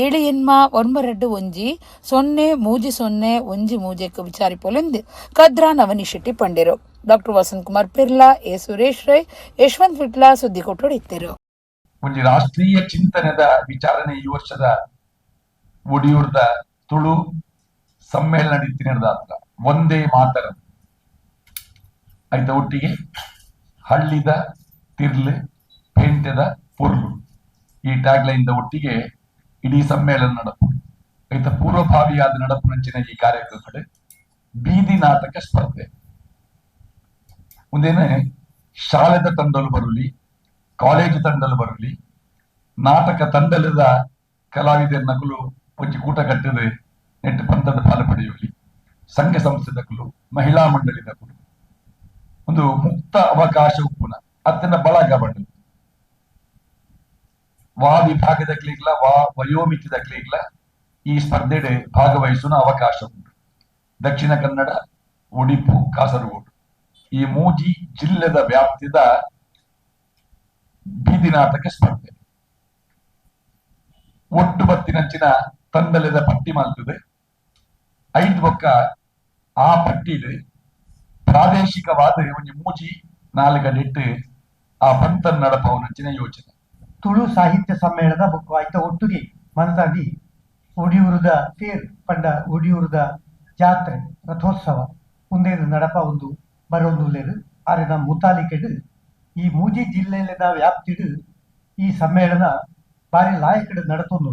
7-1-210-30-1 ವಿಚಾರಿಪೊಲೆಂದು ಕದ್ರಾ ನವನಿ ಶೆಟ್ಟಿ ಪಂಡೆರು ಡಾಕ್ಟರ್ ವಸಂತ್ ಕುಮಾರ್ ಪಿರ್ಲಾ ಎ ಸುರೇಶ್ ರೈ ಯಶವಂತ್ ವಿಟ್ಲ ಸುದ್ದಿ ಕೊಟ್ಟೊಡಿತ್ತರು ಒಂದು ರಾಷ್ಟ್ರೀಯ ಚಿಂತನೆದ ವಿಚಾರಣೆ ಈ ವರ್ಷದ ಒಡಿಯೂರ್ದ ತುಳು ಸಮ್ಮೇಳನ ನಡೀತಿನದಾತ್ರ ಒಂದೇ ಮಾತರ ಆಯ್ತ ಒಟ್ಟಿಗೆ ಹಳ್ಳಿದ ತಿರ್ಲು ಪೇಂಟೆದ ಪೊರ್ಲು ಈ ಟ್ಯಾಗ್ಲೈನ್ ಒಟ್ಟಿಗೆ ಇಡೀ ಸಮ್ಮೇಳನ ನಡಪು ಆಯ್ತ ಪೂರ್ವಭಾವಿಯಾದ ನಡಪುನಂಚಿನ ಈ ಕಾರ್ಯಕ್ರಮಗಳು ಬೀದಿ ನಾಟಕ ಸ್ಪರ್ಧೆ ಮುಂದೇನೆ ಶಾಲೆದ ತಂಡಲು ಬರಲಿ ಕಾಲೇಜು ತಂಡಲು ಬರಲಿ ನಾಟಕ ತಂಡಲದ ಕಲಾವಿದರ ನಕಲು ಒಂಜಿ ಕೂಟ ಕಟ್ಟದೆ ನೆಟ್ಟು ಪಂಥದ ಪಾಲು ಪಡೆಯುವಲ್ಲಿ ಸಂಘ ಸಂಸ್ಥೆದಕಲು ಮಹಿಳಾ ಮಂಡಳಿದಕಲು ಒಂದು ಮುಕ್ತ ಅವಕಾಶ ಉಪ್ಪುನ ಅತ್ತನ ಬಳಗ ಬಂಡಲು ವಾ ವಿಭಾಗದ ಕ್ಲೀಗ್ಲ ವಾ ವಯೋಮಿತಿದ ಕ್ಲೀಗ್ಲ ಈ ಸ್ಪರ್ಧೆಡೆ ಭಾಗವಹಿಸುವ ಅವಕಾಶ ಉಂಟು ದಕ್ಷಿಣ ಕನ್ನಡ ಉಡುಪು ಕಾಸರಗೋಡು ಈ ಮೂಜಿ ಜಿಲ್ಲೆದ ವ್ಯಾಪ್ತಿದ ಬೀದಿ ನಾಟಕ ಸ್ಪರ್ಧೆ ಒಟ್ಟು ಬತ್ತಿನಂಚಿನ ತಂಡಲೆದ ಪಟ್ಟಿ ಮಾಡ್ತದೆ 5 ಬೊಕ್ಕ ಆ ಪಟ್ಟಿಡ್ ಪ್ರಾದೇಶಿಕವಾದ ಒಂದು ಮೂಜಿ 4 ನೆಟ್ಟು ಆ ಪಂತನ್ ನಡಪವನಂಚಿನ ಯೋಚನೆ ತುಳು ಸಾಹಿತ್ಯ ಸಮ್ಮೇಳನ ಬೊಕ್ಕ ಆಯ್ತ ಒಟ್ಟಿಗೆ ಮನದಾಗಿ ಒಡಿಯೂರುದ ತೇರು ಪಂಡ ಒಡಿಯೂರುದ ಜಾತ್ರೆ ರಥೋತ್ಸವ ಒಂದೇದು ನಡಪ ಒಂದು ಬರೋದು ಆರಿನ ಮುತಾಲಿಕೆಡು ಈ ಮೂಜಿ ಜಿಲ್ಲೆಯಲ್ಲಿನ ವ್ಯಾಪ್ತಿಡು ಈ ಸಮ್ಮೇಳನ ಬಾರಿ ಲಾಯಕಡು ನಡತೊಂದು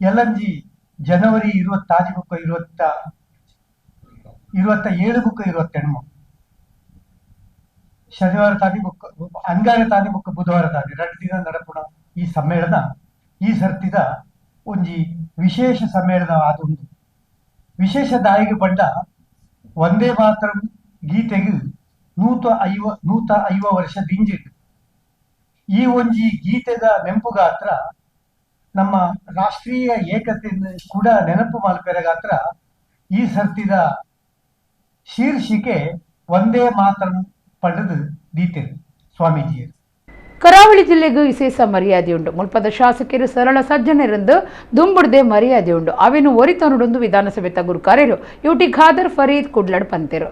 ಎಲ್ಲಂಜಿ ಜನವರಿ 26 ಬುಕ್ಕ 27 ಬುಕ್ಕ 28 ಶನಿವಾರ ತಾನಿ ಬುಕ್ ಅಂಗಾರ ತಾನಿ ಬುಕ್ ಬುಧವಾರ ತಾನಿ 2 ದಿನ ನಡಪುಣ ಈ ಸಮ್ಮೇಳನ ಈ ಸರ್ತಿದ ಒಂಜಿ ವಿಶೇಷ ಸಮ್ಮೇಳನ ಆದುಂಡು. ವಿಶೇಷ ದಾಯಿಗೆ ಬಂಡ ವಂದೇ ಮಾತರಂ ಗೀತೆಗೆ 150 ವರ್ಷ ದಿಂಜಿಟ್ಟು ಈ ಒಂಜಿ ಗೀತೆದ ನೆಂಪುಗಾತ್ರ ನಮ್ಮ ರಾಷ್ಟ್ರೀಯ ಏಕತೆ ಕೂಡ ನೆನಪು ಮಾಲ್ಪೆರಗಾತ್ರ ಈ ಸರ್ತಿದ ಶೀರ್ಷಿಕೆ ವಂದೇ ಮಾತರಂ ಪಂಡದು ದೀತೆರು ಸ್ವಾಮೀಜಿಯರು. ಕರಾವಳಿ ಜಿಲ್ಲೆಗೂ ವಿಶೇಷ ಮರ್ಯಾದೆಯುಂಟು. ಮುಲ್ಪದ ಶಾಸಕರು ಸರಳ ಸಜ್ಜನರೆಂದು ದುಂಬುಡ್ದೆ ಮರ್ಯಾದೆಯುಂಟು. ಅವೇನು ಒರಿತನುಡೊಂದು ವಿಧಾನಸಭೆ ತಗುರು ಕಾರ್ಯರು ಯುಟಿ ಖಾದರ್ ಫರೀದ್ ಕುಡ್ಲಡ್ ಪಂತೆರು.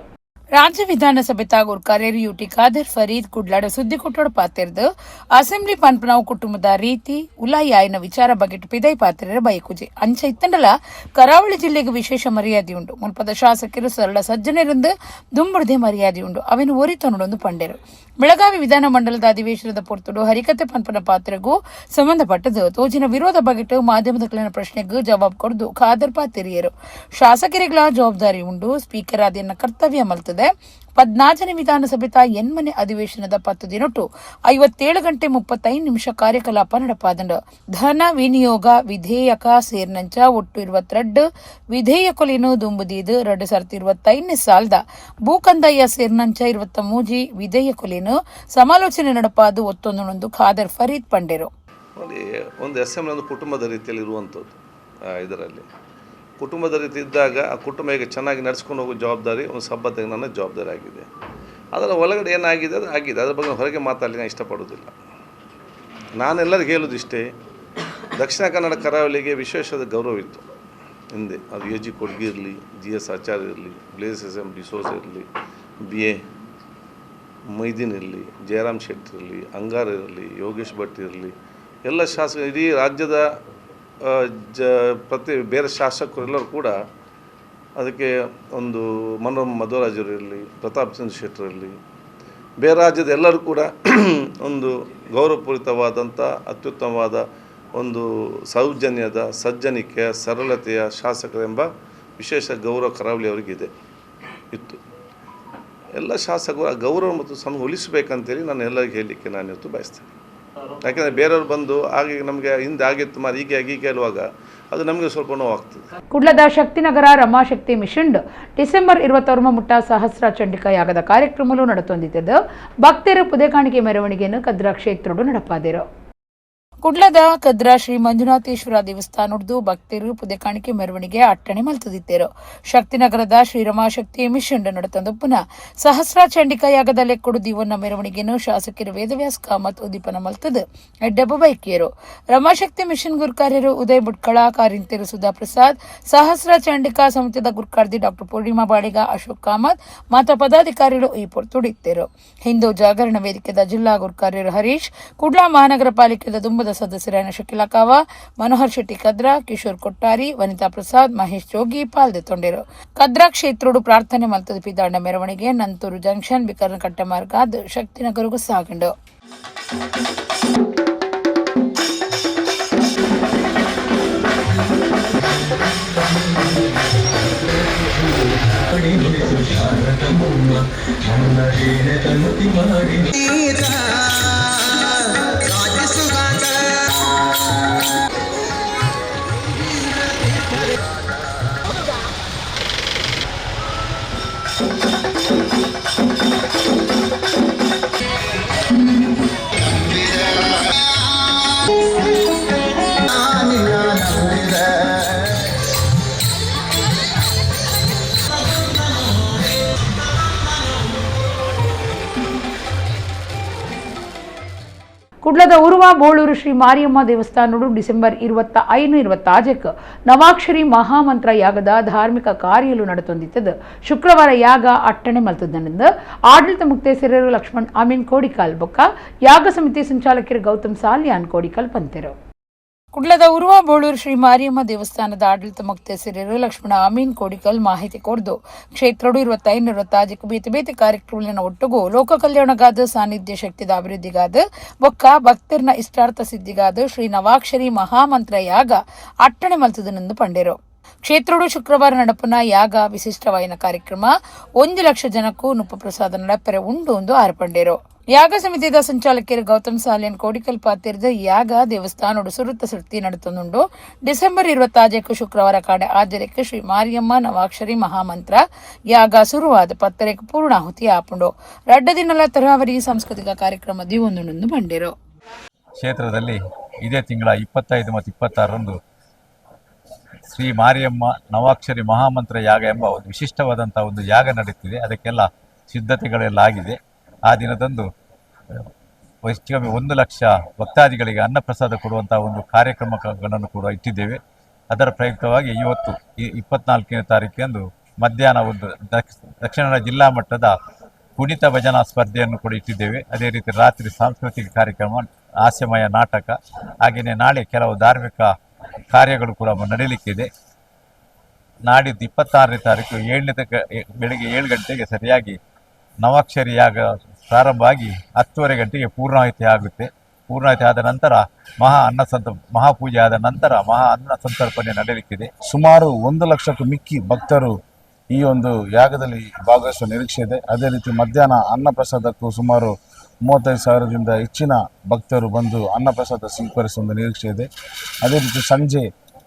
ರಾಜ್ಯ ವಿಧಾನಸಭೆ ತಾಗೂರು ಕಾರ್ಯರು ಯುಟಿ ಖಾದರ್ ಫರೀದ್ ಕುಡ್ಲಾಡ ಸುದ್ದಿ ಕೊಟ್ಟೋಡು ಪಾತಿರ್ದು ಅಸೆಂಬ್ಲಿ ಪನ್ಪನಾವು ಕುಟುಂಬದ ರೀತಿ ಉಲಾಯಿ ಆಯ್ನ ವಿಚಾರ ಬಗೆಟ್ ಪಿದೈ ಪಾತಿರ ಬೈಕುಜಿ ಅಂಚ ಇತ್ತಂಡಲ ಕರಾವಳಿ ಜಿಲ್ಲೆಗೆ ವಿಶೇಷ ಮರ್ಯಾದೆಯುಂಟು. ಮುಲ್ಪದ ಶಾಸಕರು ಸರಳ ಸಜ್ಜನರಿಂದ ದುಂಬುಡ್ದೆ ಮರ್ಯಾದೆಯುಂಟು. ಅವೇನು ಒರಿತನುಡೊಂದು ಪಂಡೆರು. ಬೆಳಗಾವಿ ವಿಧಾನ ಮಂಡಲದ ಅಧಿವೇಶನದ ಪೊರ್ತುಡು ಹರಿಕತೆ ಪನ್ಪನ ಪಾತ್ರಗೂ ಸಂಬಂಧಪಟ್ಟದು ತೋಜಿನ ವಿರೋಧ ಬಗೆಟ್ ಮಾಧ್ಯಮದ ಪ್ರಶ್ನೆಗೂ ಜವಾಬ್ ಕೊಡದು ಖಾದರ್ ಪಾತಿರಿಯರು. ಶಾಸಕರಿಗಳ ಜವಾಬ್ದಾರಿ ಉಂಡು. ಸ್ಪೀಕರ್ ಆದಿಯನ್ನ ಕರ್ತವ್ಯ ಮಲ್ತದೆ. 14ನೇ ವಿಧಾನಸಭೆ ಎನ್ಮನೆ ಅಧಿವೇಶನದ 10 ದಿನೊಟ್ಟು 57 ಗಂಟೆ 35 ಕಾರ್ಯಕಲಾಪ ನಡಪಾದಂಡ. ಧನ ವಿನಿಯೋಗ ವಿಧೇಯಕ ಸೇರ್ನಂಚ ಒಟ್ಟು 22 ವಿಧೇಯಕಲೇನು ದುಂಬುದೀದು 2025 ಸಾಲದ ಭೂಕಂದಾಯ ಸೇರ್ನಂಚ 23 ವಿಧೇಯಕಲೇನು ಸಮಾಲೋಚನೆ ನಡಪಾದು ಒತ್ತೊಂದೊಂದು ಖಾದರ್ ಫರೀದ್ ಪಂಡೆರು. ಒಂದು ಅಸೆಂಬ್ಲಿ ಒಂದು ಕುಟುಂಬದ ರೀತಿಯಲ್ಲಿ ಇರುವಂಥದ್ದು. ಇದರಲ್ಲಿ ಕುಟುಂಬದ ರೀತಿ ಇದ್ದಾಗ ಆ ಕುಟುಂಬ ಈಗ ಚೆನ್ನಾಗಿ ನಡೆಸ್ಕೊಂಡು ಹೋಗೋ ಜವಾಬ್ದಾರಿ ಒಂದು ಸಬ್ಬತ್ತಿಗೆ ನನ್ನ ಜವಾಬ್ದಾರಿ ಆಗಿದೆ. ಅದರ ಒಳಗಡೆ ಏನಾಗಿದೆ ಅದು ಆಗಿದೆ. ಅದ್ರ ಬಗ್ಗೆ ಹೊರಗೆ ಮಾತಾಡಲಿ ನಾನು ಇಷ್ಟಪಡೋದಿಲ್ಲ. ನಾನೆಲ್ಲರಿಗೂ ಹೇಳೋದಿಷ್ಟೇ, ದಕ್ಷಿಣ ಕನ್ನಡ ಕರಾವಳಿಗೆ ವಿಶೇಷವಾದ ಗೌರವ ಇತ್ತು ಹಿಂದೆ. ಅದು ಎ ಜಿ ಕೊಡ್ಗಿ ಇರಲಿ, ಜಿ ಎಸ್ ಆಚಾರ್ಯ ಇರಲಿ, ಬ್ಲೇಸ್ ಎಸ್ ಎಂ ಡಿಸೋಸ್ ಇರಲಿ, ಬಿ ಎ ಮೊಯ್ದೀನ್ ಇರಲಿ, ಜಯರಾಮ್ ಶೆಟ್ಟಿ ಇರಲಿ, ಅಂಗಾರ ಇರಲಿ, ಯೋಗೇಶ್ ಭಟ್ ಇರಲಿ, ಎಲ್ಲ ಶಾಸಕರು ಇಡೀ ರಾಜ್ಯದ ಬೇರೆ ಶಾಸಕರೆಲ್ಲರೂ ಕೂಡ ಅದಕ್ಕೆ ಒಂದು ಮನೋರಮ ಮಧ್ವರಾಜರು ಇರಲಿ, ಪ್ರತಾಪ್ ಚಂದ್ರ ಶೆಟ್ಟರ್ ಇರಲಿ, ಬೇರೆ ರಾಜ್ಯದ ಎಲ್ಲರೂ ಕೂಡ ಒಂದು ಗೌರವಪೂರಿತವಾದಂಥ ಅತ್ಯುತ್ತಮವಾದ ಒಂದು ಸೌಜನ್ಯದ ಸಜ್ಜನಿಕೆಯ ಸರಳತೆಯ ಶಾಸಕರೆಂಬ ವಿಶೇಷ ಗೌರವ ಕರಾವಳಿಯವರಿಗಿದೆ ಇತ್ತು. ಎಲ್ಲ ಶಾಸಕರು ಆ ಗೌರವ ಮತ್ತು ಉಳಿಸಬೇಕಂತೇಳಿ ನಾನು ಎಲ್ಲರಿಗೂ ಹೇಳಲಿಕ್ಕೆ ನಾನು ಇವತ್ತು ಬಯಸ್ತೇನೆ. ಯಾಕೆಂದರೆ ಬೇರೆಯವರು ಬಂದು ಹಾಗೆ ನಮಗೆ ಹಿಂದೆ ಆಗಿತ್ತು ಮಾರು ಹೀಗೆ ಹೇಳುವಾಗ ಅದು ನಮಗೆ ಸ್ವಲ್ಪ ನೋವಾಗ್ತದೆ. ಕುಡ್ಲದ ಶಕ್ತಿನಗರ ರಮಾಶಕ್ತಿ ಮಿಷನ್ ಡಿಸೆಂಬರ್ 26 ಮುಟ್ಟ ಸಹಸ್ರ ಚಂಡಿಕಾ ಯಾಗದ ಕಾರ್ಯಕ್ರಮಗಳು ನಡೆತೊಂದಿದ್ದು ಭಕ್ತರು ಪುದೆ ಕಾಣಿಕೆ ಮೆರವಣಿಗೆಯನ್ನು ಕದ್ರಾ ಕ್ಷೇತ್ರಡು ನಡಪಾದಿರು. ಕುಡ್ಲದ ಕದ್ರಾ ಶ್ರೀ ಮಂಜುನಾಥೇಶ್ವರ ದೇವಸ್ಥಾನದ್ದು ಭಕ್ತರು ಪುದೆ ಕಾಣಿಕೆ ಮೆರವಣಿಗೆ ಅಟ್ಟಣೆ ಮಲ್ತದಿತ್ತೇರು. ಶಕ್ತಿನಗರದ ಶ್ರೀ ರಮಾಶಕ್ತಿ ಮಿಷನ್ ನಡೆತಂದೊಪ್ಪುನ ಸಹಸ್ರ ಚಂಡಿಕಾ ಯಾಗದ ಲೆಕ್ಕಡು ದೀವನ್ನ ಮೆರವಣಿಗೆಯನ್ನು ಶಾಸಕರು ವೇದವ್ಯಾಸ್ ಕಾಮತ್ ಉದ್ದೀಪನ ಮಲ್ತದ ಎಡ್ಡಬ್ಬ ಬೈಕಿಯರು. ರಮಾಶಕ್ತಿ ಮಿಷನ್ ಗುರುಕಾರ್ಯರು ಉದಯ್ ಬುಟ್ಕಳ, ಕಾರಿಂತೆರು ಸುಧಾ ಪ್ರಸಾದ್, ಸಹಸ್ರ ಚಂಡಿಕಾ ಸಮಿತಿಯ ಗುರುಕಾರ್ದಿ ಡಾಕ್ಟರ್ ಪೂರ್ಣಿಮಾ ಬಾಳಿಗ, ಅಶೋಕ್ ಕಾಮತ್ ಮಾತ ಪದಾಧಿಕಾರಿಗಳು ಈ ಪೊರ್ತುಡಿತ್ತೇರು. ಹಿಂದೂ ಜಾಗರಣ ವೇದಿಕೆದ ಜಿಲ್ಲಾ ಗುರುಕಾರ್ಯರು ಹರೀಶ್, ಕುಡ್ಲಾ ಮಹಾನಗರ ಪಾಲಿಕೆದ ದುಂಬದ ಸದಸ್ಯರಾದ ಶಕಿಲಾ ಕಾವ, ಮನೋಹರ್ ಶೆಟ್ಟಿ ಕದ್ರಾ, ಕಿಶೋರ್ ಕೊಟ್ಟಾರಿ, ವನಿತಾ ಪ್ರಸಾದ್, ಮಹೇಶ್ ಜೋಗಿ ಪಾಲ್ದೊಂಡಿರು. ಕದ್ರಾ ಕ್ಷೇತ್ರೋಡು ಪ್ರಾರ್ಥನೆ ಮಲ್ತದ ಪಿದಾಂಡ ಮೆರವಣಿಗೆ ನಂತೂರು ಜಂಕ್ಷನ್ ಬಿಕರ್ನಕಟ್ಟೆ ಮಾರ್ಗಾದ್ ಶಕ್ತಿನಗರಗೂ ಸಾಗಂಡು. ಕುಡ್ಲದ ಉರುವ ಬೋಳೂರು ಶ್ರೀ ಮಾರಿಯಮ್ಮ ದೇವಸ್ಥಾನಡು ಡಿಸೆಂಬರ್ 25-26 ನವಾಕ್ಷರಿ ಮಹಾಮಂತ್ರ ಯಾಗದ ಧಾರ್ಮಿಕ ಕಾರ್ಯಲು ನಡೆತೊಂದಿತ್ತದು. ಶುಕ್ರವಾರ ಯಾಗ ಅಟ್ಟಣೆ ಮಲ್ತದನಿಂದ ಆಡಳಿತ ಮುಕ್ತೇಸರರು ಲಕ್ಷ್ಮಣ್ ಅಮೀನ್ ಕೋಡಿಕಲ್ ಬೊಕ್ಕ ಯಾಗ ಸಮಿತಿ ಸಂಚಾಲಕರು ಗೌತಮ್ ಸಾಲ್ಯಾನ್ ಕೋಡಿಕಲ್ ಪಂತೆರು. ಕುಡ್ಲದ ಉರುವ ಬೋಳೂರು ಶ್ರೀ ಮಾರಿಯಮ್ಮ ದೇವಸ್ಥಾನದ ಆಡಳಿತ ಮುಕ್ತೇಸರಿರು ಲಕ್ಷ್ಮಣ ಅಮೀನ್ ಕೋಡಿಕಲ್ ಮಾಹಿತಿ ಕೊಡ್ದು ಕ್ಷೇತ್ರಡು 25 ಬೇತೆ ಬೇತೆ ಕಾರ್ಯಕ್ರಮಗಳನ್ನ ಒಟ್ಟುಗು ಲೋಕ ಕಲ್ಯಾಣಗಾದ ಸಾನ್ನಿಧ್ಯ ಶಕ್ತಿದ ಅಭಿವೃದ್ಧಿಗಾದ ಬೊಕ್ಕ ಭಕ್ತರ್ನ ಇಷ್ಟಾರ್ಥ ಸಿದ್ಧಿಗಾದ ಶ್ರೀ ನವಾಕ್ಷರಿ ಮಹಾಮಂತ್ರ ಯಾಗ ಅಟ್ಟಣೆ ಮಲ್ತದನೆಂದು ಪಂಡೇರು. ಕ್ಷೇತ್ರಡು ಶುಕ್ರವಾರ ನಡಪನ ಯಾಗ ವಿಶಿಷ್ಟವಾಯಿನ ಕಾರ್ಯಕ್ರಮ 1 ಲಕ್ಷ ಜನಕ್ಕೂ ನುಪ್ಪ ಪ್ರಸಾದ ನಡಪರೆ ಉಂಡು ಎಂದು ಆರ್ಪಂಡೇರು. ಯಾಗ ಸಮಿತಿಯ ಸಂಚಾಲಕರು ಗೌತಮ್ ಸಾಲಿಯನ್ ಕೋಡಿಕಲ್ ಪಾತಿರ್ದ ಯಾಗ ದೇವಸ್ಥಾನೋಡು ಸುರುತ್ತ ಸುರ್ತಿ ನಡೆತುಂಡು ಡಿಸೆಂಬರ್ 26 ಶುಕ್ರವಾರ ಕಾಡೆ ಆಜರೆಕ್ಕೆ ಶ್ರೀ ಮಾರಿಯಮ್ಮ ನವಾಕ್ಷರಿ ಮಹಾಮಂತ್ರ ಯಾಗ ಶುರುವಾದ ಪತ್ತರೆಗೆ ಪೂರ್ಣಾಹುತಿ ಆಪುಂಡು ರಡ್ಡ ದಿನಲ ತರಹವರಿ ಸಾಂಸ್ಕೃತಿಕ ಕಾರ್ಯಕ್ರಮ ದಿವೊಂದು ಬಂದಿರು. ಕ್ಷೇತ್ರದಲ್ಲಿ ಇದೇ ತಿಂಗಳ 25 ಮತ್ತು 26ರಂದು ಶ್ರೀ ಮಾರಿಯಮ್ಮ ನವಾಕ್ಷರಿ ಮಹಾಮಂತ್ರ ಯಾಗ ಎಂಬ ಒಂದು ವಿಶಿಷ್ಟವಾದಂಥ ಒಂದು ಯಾಗ ನಡೆಯುತ್ತಿದೆ. ಅದಕ್ಕೆಲ್ಲ ಸಿದ್ಧತೆಗಳೆಲ್ಲ ಆಗಿದೆ. ಆ ದಿನದಂದು ಹೆಚ್ಚು ಕಮ್ಮಿ 1 ಲಕ್ಷ ಭಕ್ತಾದಿಗಳಿಗೆ ಅನ್ನಪ್ರಸಾದ ಕೊಡುವಂಥ ಒಂದು ಕಾರ್ಯಕ್ರಮಗಳನ್ನು ಕೂಡ ಇಟ್ಟಿದ್ದೇವೆ. ಅದರ ಪ್ರಯುಕ್ತವಾಗಿ ಇವತ್ತು 24ನೇ ತಾರೀಕಿನಂದು ಮಧ್ಯಾಹ್ನ ಒಂದು ದಕ್ಷಿಣ ಕನ್ನಡ ಜಿಲ್ಲಾ ಮಟ್ಟದ ಕುಣಿತ ಭಜನಾ ಸ್ಪರ್ಧೆಯನ್ನು ಕೂಡ ಇಟ್ಟಿದ್ದೇವೆ. ಅದೇ ರೀತಿ ರಾತ್ರಿ ಸಾಂಸ್ಕೃತಿಕ ಕಾರ್ಯಕ್ರಮ, ಹಾಸ್ಯಮಯ ನಾಟಕ, ಹಾಗೆಯೇ ನಾಳೆ ಕೆಲವು ಧಾರ್ಮಿಕ ಕಾರ್ಯಗಳು ಕೂಡ ನಡೆಯಲಿಕ್ಕಿದೆ. ನಾಡಿದ್ದು 26ನೇ ತಾರೀಕು ಬೆಳಗ್ಗೆ 7 ಗಂಟೆಗೆ ಸರಿಯಾಗಿ ನವಾಕ್ಷರಿ ಯಾಗ ಪ್ರಾರಂಭ ಆಗಿ 10:30 ಗಂಟೆಗೆ ಪೂರ್ಣಾಹುತಿ ಆಗುತ್ತೆ. ಪೂರ್ಣಾಹುತಿ ಆದ ನಂತರ ಮಹಾಪೂಜೆ ಆದ ನಂತರ ಮಹಾ ಅನ್ನ ಸಂತರ್ಪಣೆ ನಡೆಯಲಿಕ್ಕಿದೆ. ಸುಮಾರು 1 ಲಕ್ಷಕ್ಕೂ ಮಿಕ್ಕಿ ಭಕ್ತರು ಈ ಒಂದು ಯಾಗದಲ್ಲಿ ಭಾಗವಹಿಸುವ ನಿರೀಕ್ಷೆ ಇದೆ. ಅದೇ ರೀತಿ ಮಧ್ಯಾಹ್ನ ಅನ್ನಪ್ರಸಾದಕ್ಕೂ ಸುಮಾರು 35,000ದಿಂದ ಹೆಚ್ಚಿನ ಭಕ್ತರು ಬಂದು ಅನ್ನಪ್ರಸಾದ ಸ್ವೀಕರಿಸುವ ನಿರೀಕ್ಷೆ ಇದೆ. ಅದೇ ರೀತಿ ಸಂಜೆ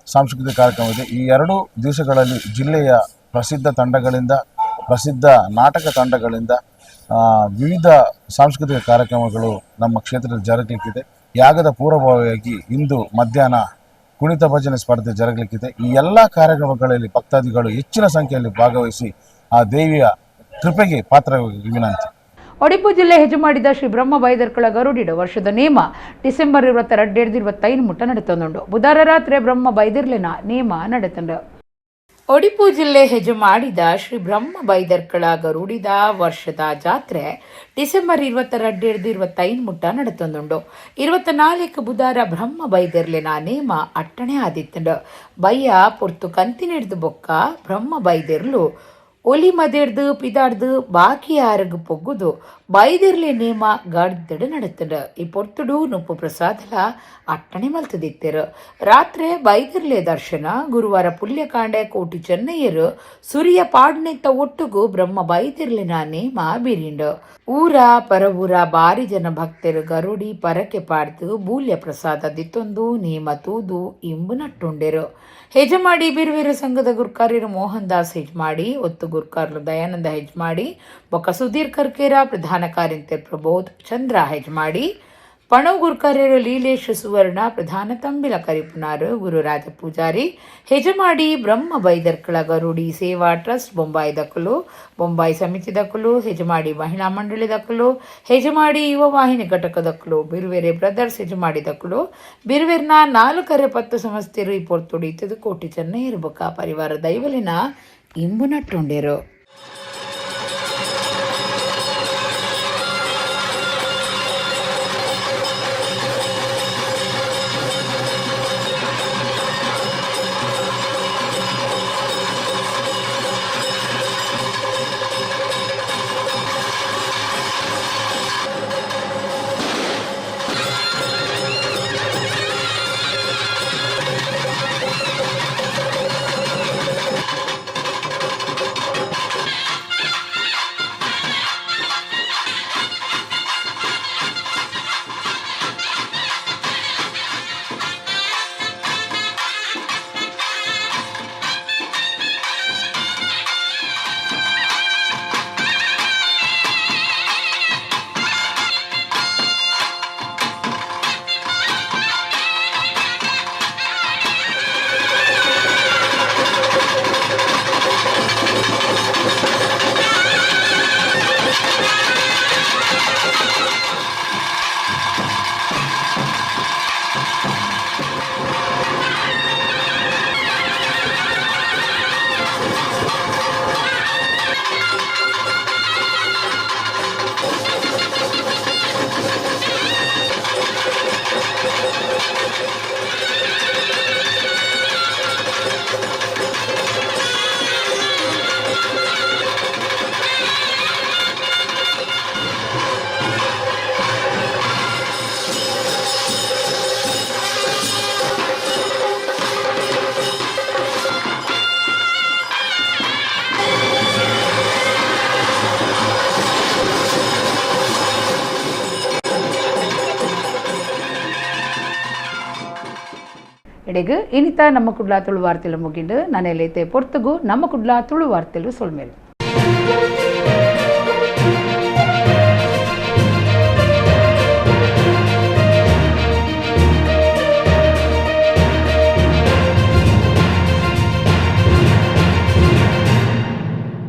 ಸಾಂಸ್ಕೃತಿಕ ಕಾರ್ಯಕ್ರಮ ಇದೆ. ಈ 2 ದಿವಸಗಳಲ್ಲಿ ಜಿಲ್ಲೆಯ ಪ್ರಸಿದ್ಧ ತಂಡಗಳಿಂದ, ಪ್ರಸಿದ್ಧ ನಾಟಕ ತಂಡಗಳಿಂದ ವಿವಿಧ ಸಾಂಸ್ಕೃತಿಕ ಕಾರ್ಯಕ್ರಮಗಳು ನಮ್ಮ ಕ್ಷೇತ್ರದಲ್ಲಿ ಜರುಗಲಿಕ್ಕಿದೆ. ಯಾಗದ ಪೂರ್ವಭಾವಿಯಾಗಿ ಇಂದು ಮಧ್ಯಾಹ್ನ ಕುಣಿತ ಭಜನೆ ಸ್ಪರ್ಧೆ ಜರುಗಲಿಕ್ಕಿದೆ. ಈ ಎಲ್ಲ ಕಾರ್ಯಕ್ರಮಗಳಲ್ಲಿ ಭಕ್ತಾದಿಗಳು ಹೆಚ್ಚಿನ ಸಂಖ್ಯೆಯಲ್ಲಿ ಭಾಗವಹಿಸಿ ಆ ದೇವಿಯ ಕೃಪೆಗೆ ಪಾತ್ರವಾಗಿ ವಿನಂತಿ. ಒಡಿಪು ಜಿಲ್ಲೆ ಹೆಜಮಾಡಿದ ಶ್ರೀ ಬ್ರಹ್ಮ ಬೈದರ್ಕಳ ಗರುಡಿಡ ವರ್ಷದ ನೇಮ ಡಿಸೆಂಬರ್ 22 ಮುಟ್ಟ ನಡೆತೊಂದುಂಡು ಬುಧವಾರ ರಾತ್ರಿ ಬ್ರಹ್ಮ ಬೈದಿರ್ಲಿನ ನೇಮ ನಡೆತಂಡು. ಒಡಿಪು ಜಿಲ್ಲೆ ಹೆಜಮಾಡಿದ ಶ್ರೀ ಬ್ರಹ್ಮ ಬೈದರ್ಕಳ ಗರುಡಿದ ವರ್ಷದ ಜಾತ್ರೆ ಡಿಸೆಂಬರ್ 22 ಮುಟ್ಟ ನಡೆತೊಂದುಂಡು. 24 ಬುಧವಾರ ಬ್ರಹ್ಮ ಬೈದಿರ್ಲಿನ ನೇಮ ಅಟ್ಟಣೆ ಆದಿತ್ತಂಡು. ಬಯ್ಯ ಪೊರ್ತು ಕಂತಿನಿಡ್ದು ಬೊಕ್ಕ ಬ್ರಹ್ಮ ಬೈದಿರ್ಲು ಒಲಿ ಮದೆಡ್ದು ಪಿದಾಡ್ದು ಬಾಕಿ ಆರಗು ಪೊಗ್ಗುದು ಬೈದಿರ್ಲೆ ನೇಮ ಗಡ್ದಡು ನಡೆತಂಡು. ಈ ಪೊರ್ತುಡು ನುಪ್ಪು ಪ್ರಸಾದಲ ಅಟ್ಟಣೆ ಮಲ್ತದಿತ್ತರು. ರಾತ್ರಿ ಬೈದಿರ್ಲೆ ದರ್ಶನ, ಗುರುವಾರ ಪುಲ್ಯಕಾಂಡೆ ಕೋಟಿ ಚೆನ್ನಯ್ಯರು ಸುರಿಯ ಪಾಡ್ನೆತ್ತ ಒಟ್ಟುಗು ಬ್ರಹ್ಮ ಬೈದಿರ್ಲಿನ ನೇಮ ಬೀರಿಂಡು. ಊರ ಪರವೂರ ಬಾರಿ ಜನ ಭಕ್ತರು ಗರುಡಿ ಪರಕೆ ಪಾಡ್ದು ಬೂಲ್ಯ ಪ್ರಸಾದ ದಿತ್ತೊಂದು ನೇಮ ತೂದು ಇಂಬು ನಟ್ಟುಂಡೆರು. ಹೆಜಮಾಡಿ ಬಿರುವೇರು ಸಂಘದ ಗುರ್ಕಾರ್ಯರು ಮೋಹನ್ ದಾಸ್ ಹೆಜ್ಮಾಡಿ, ಒತ್ತು ಗುರ್ಕಾರ್ಲು ದಯಾನಂದ ಹೆಜ್ಮಾಡಿ, ಬೊಕ್ಕ ಸುಧೀರ್ ಕರ್ಕೇರ, ಪ್ರಧಾನ ಕಾರ್ಯಂತರ ಪ್ರಬೋಧ್ ಚಂದ್ರ ಹೆಜ್ಮಾಡಿ, ಪಣವ್ ಗುರ್ಕಾರ್ಯರು ಲೀಲೇಶ್ ಸುವರ್ಣ, ಪ್ರಧಾನ ತಂಬಿಲ ಕರಿಪುನಾರು, ಗುರುರಾಜ ಪೂಜಾರಿ, ಹೆಜಮಾಡಿ ಬ್ರಹ್ಮ ಬೈದರ್ಕಳ ಗರುಡಿ ಸೇವಾ ಟ್ರಸ್ಟ್ ಬೊಂಬಾಯಿ ದಕ್ಕಲು, ಬೊಂಬಾಯಿ ಸಮಿತಿ ದಕ್ಕಲು, ಹೆಜಮಾಡಿ ಮಹಿಳಾ ಮಂಡಳಿ ದಕ್ಕಲು, ಹೆಜಮಾಡಿ ಯುವ ವಾಹಿನಿ ಘಟಕ ದಕ್ಕಲು, ಬಿರುವೇರೆ ಬ್ರದರ್ಸ್ ಹೆಜಮಾಡಿ ದಕ್ಕಲು, ಬಿರುವೇರ್ನ 4 ಸಂಸ್ಥೆರು ಈ ಪೊರ್ತುಡಿ ಇತ್ತದು ಕೋಟಿ ಚೆನ್ನ ಇರ್ಬೇಕ ಪರಿವಾರ ದೈವಲಿನ ಇಂಬು ನಟ್ಟುಂಡೇರು. ಇಡೆಗು ಇನಿತ ನಮ್ಮ ಕುಡ್ಲಾ ತುಳು ವಾರ್ತೆಲು ಮುಗಿಂಡು ನನೆಲೈತೆ ಪೊರ್ತುಗು ನಮ್ಮ ಕುಡ್ಲಾ ತುಳು ವಾರ್ತೆಲು ಸೊಲ್ಮೇಲು.